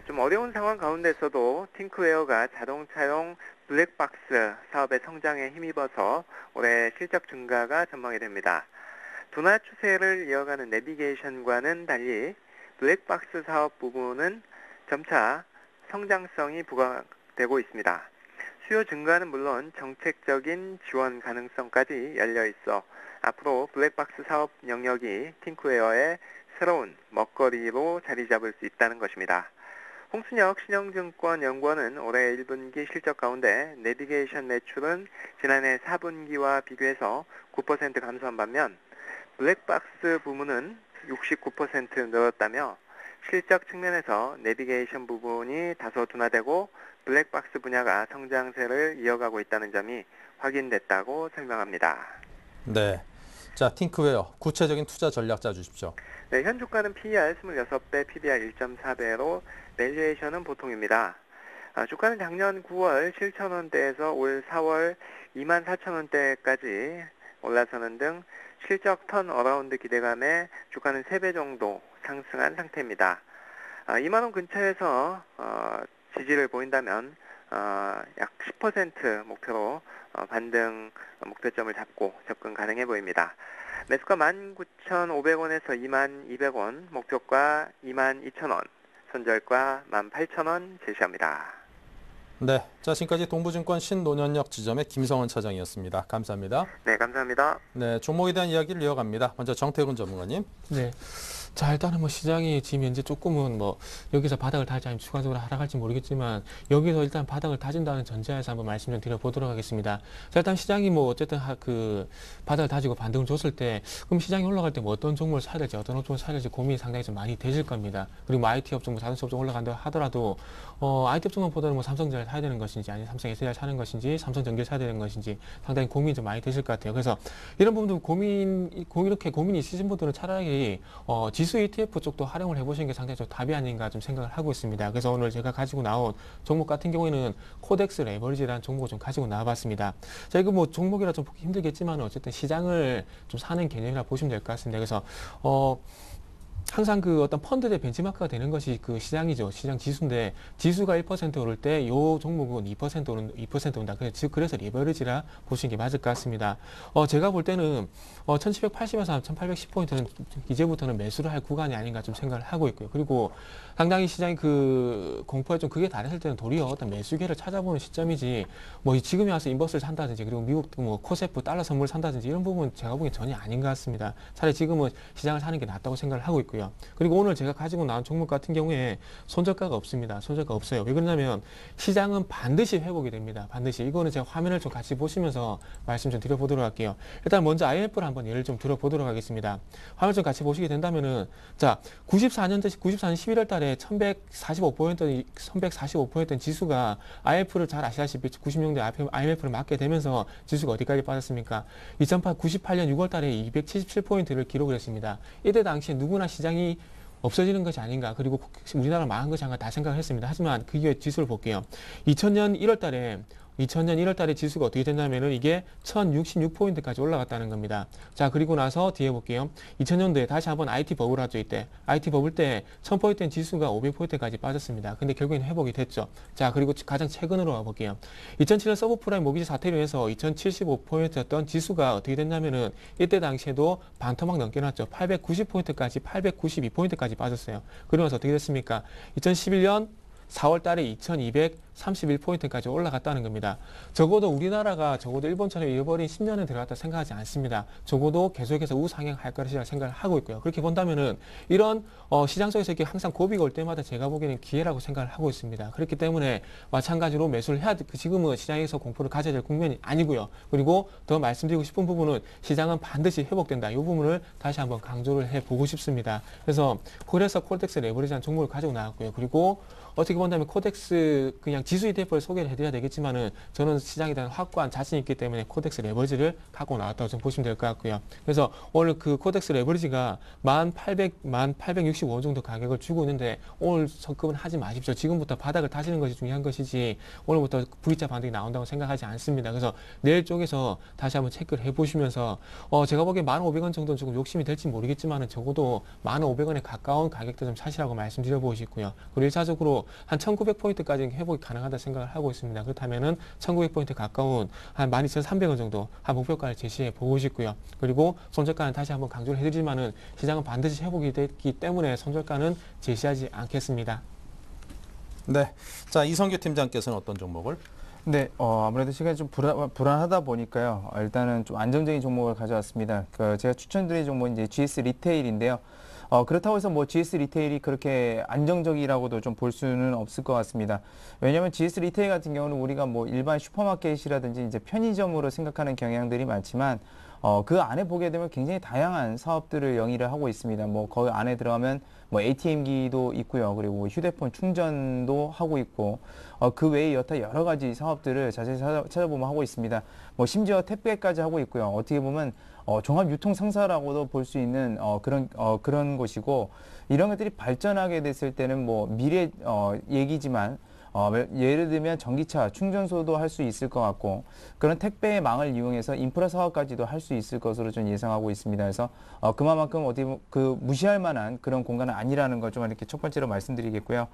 좀 어려운 상황 가운데서도 팅크웨어가 자동차용 블랙박스 사업의 성장에 힘입어서 올해 실적 증가가 전망이 됩니다. 둔화 추세를 이어가는 내비게이션과는 달리 블랙박스 사업 부분은 점차 성장성이 부각되고 있습니다. 수요 증가는 물론 정책적인 지원 가능성까지 열려 있어 앞으로 블랙박스 사업 영역이 팅크웨어의 새로운 먹거리로 자리 잡을 수 있다는 것입니다. 홍순혁 신영증권 연구원은 올해 1분기 실적 가운데 내비게이션 매출은 지난해 4분기와 비교해서 9% 감소한 반면 블랙박스 부문은 69% 늘었다며 실적 측면에서 내비게이션 부분이 다소 둔화되고 블랙박스 분야가 성장세를 이어가고 있다는 점이 확인됐다고 설명합니다. 네, 자 팅크웨어 구체적인 투자 전략 짜주십시오. 네, 현 주가는 PER 26배, PBR 1.4배로 밸류에이션은 보통입니다. 주가는 작년 9월 7,000원대에서 올 4월 24,000원대까지 올라서는 등 실적 턴어라운드 기대감에 주가는 3배 정도 상승한 상태입니다. 2만원 근처에서 지지를 보인다면 약 10% 목표로 반등 목표점을 잡고 접근 가능해 보입니다. 매수가 19,500원에서 22,200원, 목표가 22,000원, 손절가 18,000원 제시합니다. 네, 자 지금까지 동부증권 신논현역 지점의 김성원 차장이었습니다. 감사합니다. 네, 감사합니다. 네, 종목에 대한 이야기를 이어갑니다. 먼저 정태근 전문가님. 네. 자, 일단은 뭐 시장이 지금 현재 조금은 뭐 여기서 바닥을 다지 아니면 추가적으로 하락할지 모르겠지만 여기서 일단 바닥을 다진다는 전제하에서 한번 말씀 좀 드려보도록 하겠습니다. 자, 일단 시장이 뭐 어쨌든 그 바닥을 다지고 반등을 줬을 때 그럼 시장이 올라갈 때 뭐 어떤 종목을 사야 될지 어떤 업종을 사야 될지 고민이 상당히 좀 많이 되실 겁니다. 그리고 뭐 IT 업종, 뭐 자동차 업종 올라간다 하더라도 IT 업종보다는 뭐 삼성전자를 사야 되는 것인지 아니면 삼성 SDI를 사는 것인지 삼성전기를 사야 되는 것인지 상당히 고민이 좀 많이 되실 것 같아요. 그래서 이런 부분도 이렇게 고민이 있으신 분들은 차라리 지수 ETF 쪽도 활용을 해보시는 게 상당히 좀 답이 아닌가 좀 생각을 하고 있습니다. 그래서 오늘 제가 가지고 나온 종목 같은 경우에는 코덱스 레버리지라는 종목을 좀 가지고 나와봤습니다. 자, 이거 뭐 종목이라 좀 보기 힘들겠지만 어쨌든 시장을 좀 사는 개념이라 보시면 될 것 같습니다. 그래서 항상 그 어떤 펀드의 벤치마크가 되는 것이 그 시장이죠. 시장 지수인데 지수가 1% 오를 때 요 종목은 2% 온다. 그래서 리버리지라 보시는 게 맞을 것 같습니다. 제가 볼 때는 1780에서 1810포인트는 이제부터는 매수를 할 구간이 아닌가 좀 생각을 하고 있고요. 그리고 상당히 시장이 그 공포에 좀 크게 달했을 때는 도리어 어떤 매수기를 찾아보는 시점이지 뭐 지금에 와서 인버스를 산다든지 그리고 미국 뭐 코세프 달러 선물 산다든지 이런 부분은 제가 보기엔 전혀 아닌 것 같습니다. 차라리 지금은 시장을 사는 게 낫다고 생각을 하고 있고요. 그리고 오늘 제가 가지고 나온 종목 같은 경우에 손절가가 없습니다. 손절가 없어요. 왜 그러냐면 시장은 반드시 회복이 됩니다. 반드시. 이거는 제가 화면을 좀 같이 보시면서 말씀 좀 드려보도록 할게요. 일단 먼저 IMF를 한번 예를 좀 들어보도록 하겠습니다. 화면 좀 같이 보시게 된다면은 자 94년 11월 달에 1145포인트인 지수가 IMF를 잘 아시다시피 90년대 IMF를 맞게 되면서 지수가 어디까지 빠졌습니까? 98년 6월 달에 277포인트를 기록을 했습니다. 이때 당시에 누구나 시장이 없어지는 것이 아닌가 그리고 우리나라 망한 것이 아닌가 다 생각을 했습니다. 하지만 그 이후에 지수를 볼게요. 2000년 1월 달에 지수가 어떻게 됐냐면은 이게 1066포인트까지 올라갔다는 겁니다. 자, 그리고 나서 뒤에 볼게요. 2000년도에 다시 한번 IT 버블 하죠, 이때. IT 버블 때 1000포인트인 지수가 500포인트까지 빠졌습니다. 근데 결국에는 회복이 됐죠. 자, 그리고 가장 최근으로 와볼게요. 2007년 서브프라임 모기지 사태로 해서 2075포인트였던 지수가 어떻게 됐냐면은 이때 당시에도 반토막 넘겨놨죠. 890포인트까지 892포인트까지 빠졌어요. 그러면서 어떻게 됐습니까? 2011년 4월 달에 2231포인트까지 올라갔다는 겁니다. 적어도 우리나라가 적어도 일본처럼 잃어버린 10년은 들어갔다 생각하지 않습니다. 적어도 계속해서 우상향할 것이라 생각을 하고 있고요. 그렇게 본다면은 이런 시장 속에서 이렇게 항상 고비가 올 때마다 제가 보기에는 기회라고 생각을 하고 있습니다. 그렇기 때문에 마찬가지로 매수를 해야 돼. 지금은 시장에서 공포를 가져야 될 국면이 아니고요. 그리고 더 말씀드리고 싶은 부분은 시장은 반드시 회복된다. 이 부분을 다시 한번 강조를 해보고 싶습니다. 그래서 콜텍스 레버리지라는 종목을 가지고 나왔고요. 그리고 어떻게 본다면 코덱스 그냥 지수 ETF를 소개를 해드려야 되겠지만은 저는 시장에 대한 확고한 자신이 있기 때문에 코덱스 레버리지를 갖고 나왔다고 좀 보시면 될 것 같고요. 그래서 오늘 그 코덱스 레버리지가 1865원 정도 가격을 주고 있는데 오늘 접근은 하지 마십시오. 지금부터 바닥을 타시는 것이 중요한 것이지 오늘부터 V자 반등이 나온다고 생각하지 않습니다. 그래서 내일 쪽에서 다시 한번 체크를 해보시면서 제가 보기에 1,500원 정도는 조금 욕심이 될지 모르겠지만은 적어도 1,500원에 가까운 가격대 좀 사시라고 말씀드려보고 싶고요. 그리고 1차적으로 한 1900포인트까지 회복이 가능하다 생각을 하고 있습니다. 그렇다면은 1900포인트 가까운 한 12,300원 정도 한 목표가를 제시해 보고 싶고요. 그리고 손절가는 다시 한번 강조를 해드리지만은 시장은 반드시 회복이 됐기 때문에 손절가는 제시하지 않겠습니다. 네. 자, 이성규 팀장께서는 어떤 종목을? 네, 아무래도 시간이 좀 불안하다 보니까요. 일단은 좀 안정적인 종목을 가져왔습니다. 제가 추천드린 종목은 이제 GS 리테일인데요. 그렇다고 해서 뭐 GS 리테일이 그렇게 안정적이라고도 좀 볼 수는 없을 것 같습니다. 왜냐하면 GS 리테일 같은 경우는 우리가 뭐 일반 슈퍼마켓이라든지 이제 편의점으로 생각하는 경향들이 많지만 그 안에 보게 되면 굉장히 다양한 사업들을 영위를 하고 있습니다. 뭐 거기 안에 들어가면 뭐 ATM기도 있고요. 그리고 뭐 휴대폰 충전도 하고 있고 그 외에 여러 가지 사업들을 자세히 찾아보면 하고 있습니다. 뭐 심지어 택배까지 하고 있고요. 어떻게 보면 종합 유통 상사라고도 볼 수 있는 그런 곳이고 이런 것들이 발전하게 됐을 때는 뭐 미래 얘기지만 예를 들면 전기차 충전소도 할 수 있을 것 같고 그런 택배의 망을 이용해서 인프라 사업까지도 할 수 있을 것으로 좀 예상하고 있습니다. 그래서 그만큼 무시할 만한 그런 공간은 아니라는 걸 좀 이렇게 첫 번째로 말씀드리겠고요.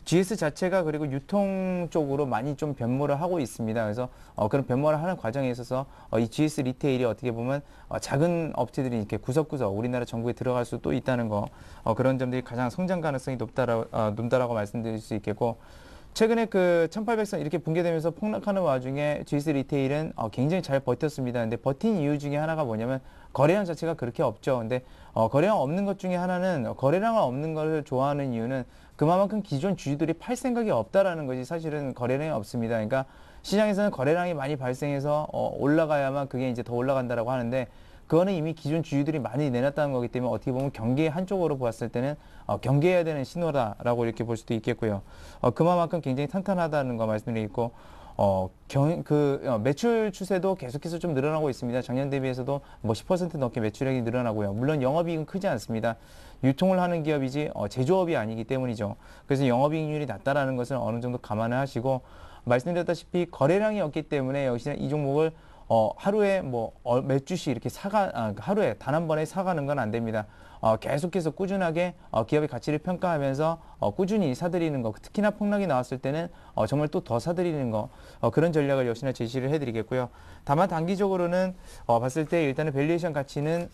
GS 자체가 그리고 유통 쪽으로 많이 좀 변모를 하고 있습니다. 그래서 그런 변모를 하는 과정에 있어서 이 GS 리테일이 어떻게 보면 작은 업체들이 이렇게 구석구석 우리나라 정부에 들어갈 수도 있다는 거 그런 점들이 가장 성장 가능성이 높다라고 말씀드릴 수 있겠고 최근에 그 1800선 이렇게 붕괴되면서 폭락하는 와중에 GS 리테일은 굉장히 잘 버텼습니다. 근데 버틴 이유 중에 하나가 뭐냐면 거래량 자체가 그렇게 없죠. 근데 거래량 없는 것 중에 하나는 거래량을 없는 걸 좋아하는 이유는 그만큼 기존 주주들이 팔 생각이 없다라는 것이 사실은 거래량이 없습니다. 그러니까 시장에서는 거래량이 많이 발생해서 올라가야만 그게 이제 더 올라간다라고 하는데 그거는 이미 기존 주주들이 많이 내놨다는 거기 때문에 어떻게 보면 경계 한쪽으로 보았을 때는 경계해야 되는 신호다라고 이렇게 볼 수도 있겠고요. 그만큼 굉장히 탄탄하다는 거 말씀드리고 매출 추세도 계속해서 좀 늘어나고 있습니다. 작년 대비해서도 뭐 10% 넘게 매출액이 늘어나고요. 물론 영업이익은 크지 않습니다. 유통을 하는 기업이지 제조업이 아니기 때문이죠. 그래서 영업이익률이 낮다라는 것을 어느 정도 감안을 하시고 말씀드렸다시피 거래량이 없기 때문에 역시나 이 종목을 하루에 몇 주씩 이렇게 하루에 단 한 번에 사가는 건 안 됩니다. 계속해서 꾸준하게 기업의 가치를 평가하면서 꾸준히 사들이는 거, 특히나 폭락이 나왔을 때는 정말 또 더 사들이는 거 그런 전략을 역시나 제시를 해드리겠고요. 다만 단기적으로는 봤을 때 일단은 밸류에이션 가치는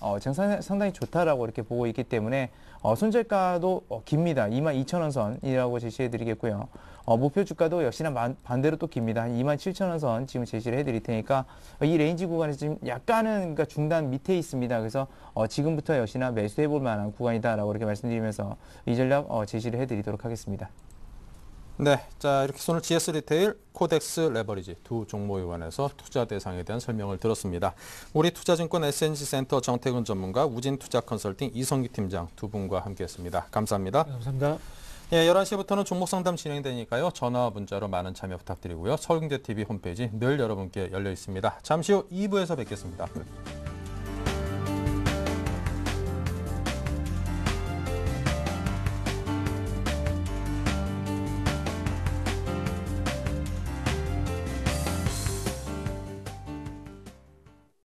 상당히 좋다라고 이렇게 보고 있기 때문에 손절가도 깁니다. 22,000원 선이라고 제시해드리겠고요. 목표 주가도 역시나 반대로 또 깁니다. 한 27,000원 선 지금 제시를 해드릴 테니까 이 레인지 구간에서 지금 약간은 그러니까 중단 밑에 있습니다. 그래서 지금부터 역시나 매수해볼 만한 구간이다라고 이렇게 말씀드리면서 이 전략 제시를 해드리도록 하겠습니다. 네, 자 이렇게 오늘 GS 리테일, 코덱스 레버리지 두 종목에 관해서 투자 대상에 대한 설명을 들었습니다. 우리 투자증권 SNG센터 정태근 전문가, 우진투자 컨설팅 이성규 팀장 두 분과 함께했습니다. 감사합니다. 네, 감사합니다. 예, 11시부터는 종목 상담 진행되니까요. 전화와 문자로 많은 참여 부탁드리고요. 서울경제TV 홈페이지 늘 여러분께 열려 있습니다. 잠시 후 2부에서 뵙겠습니다.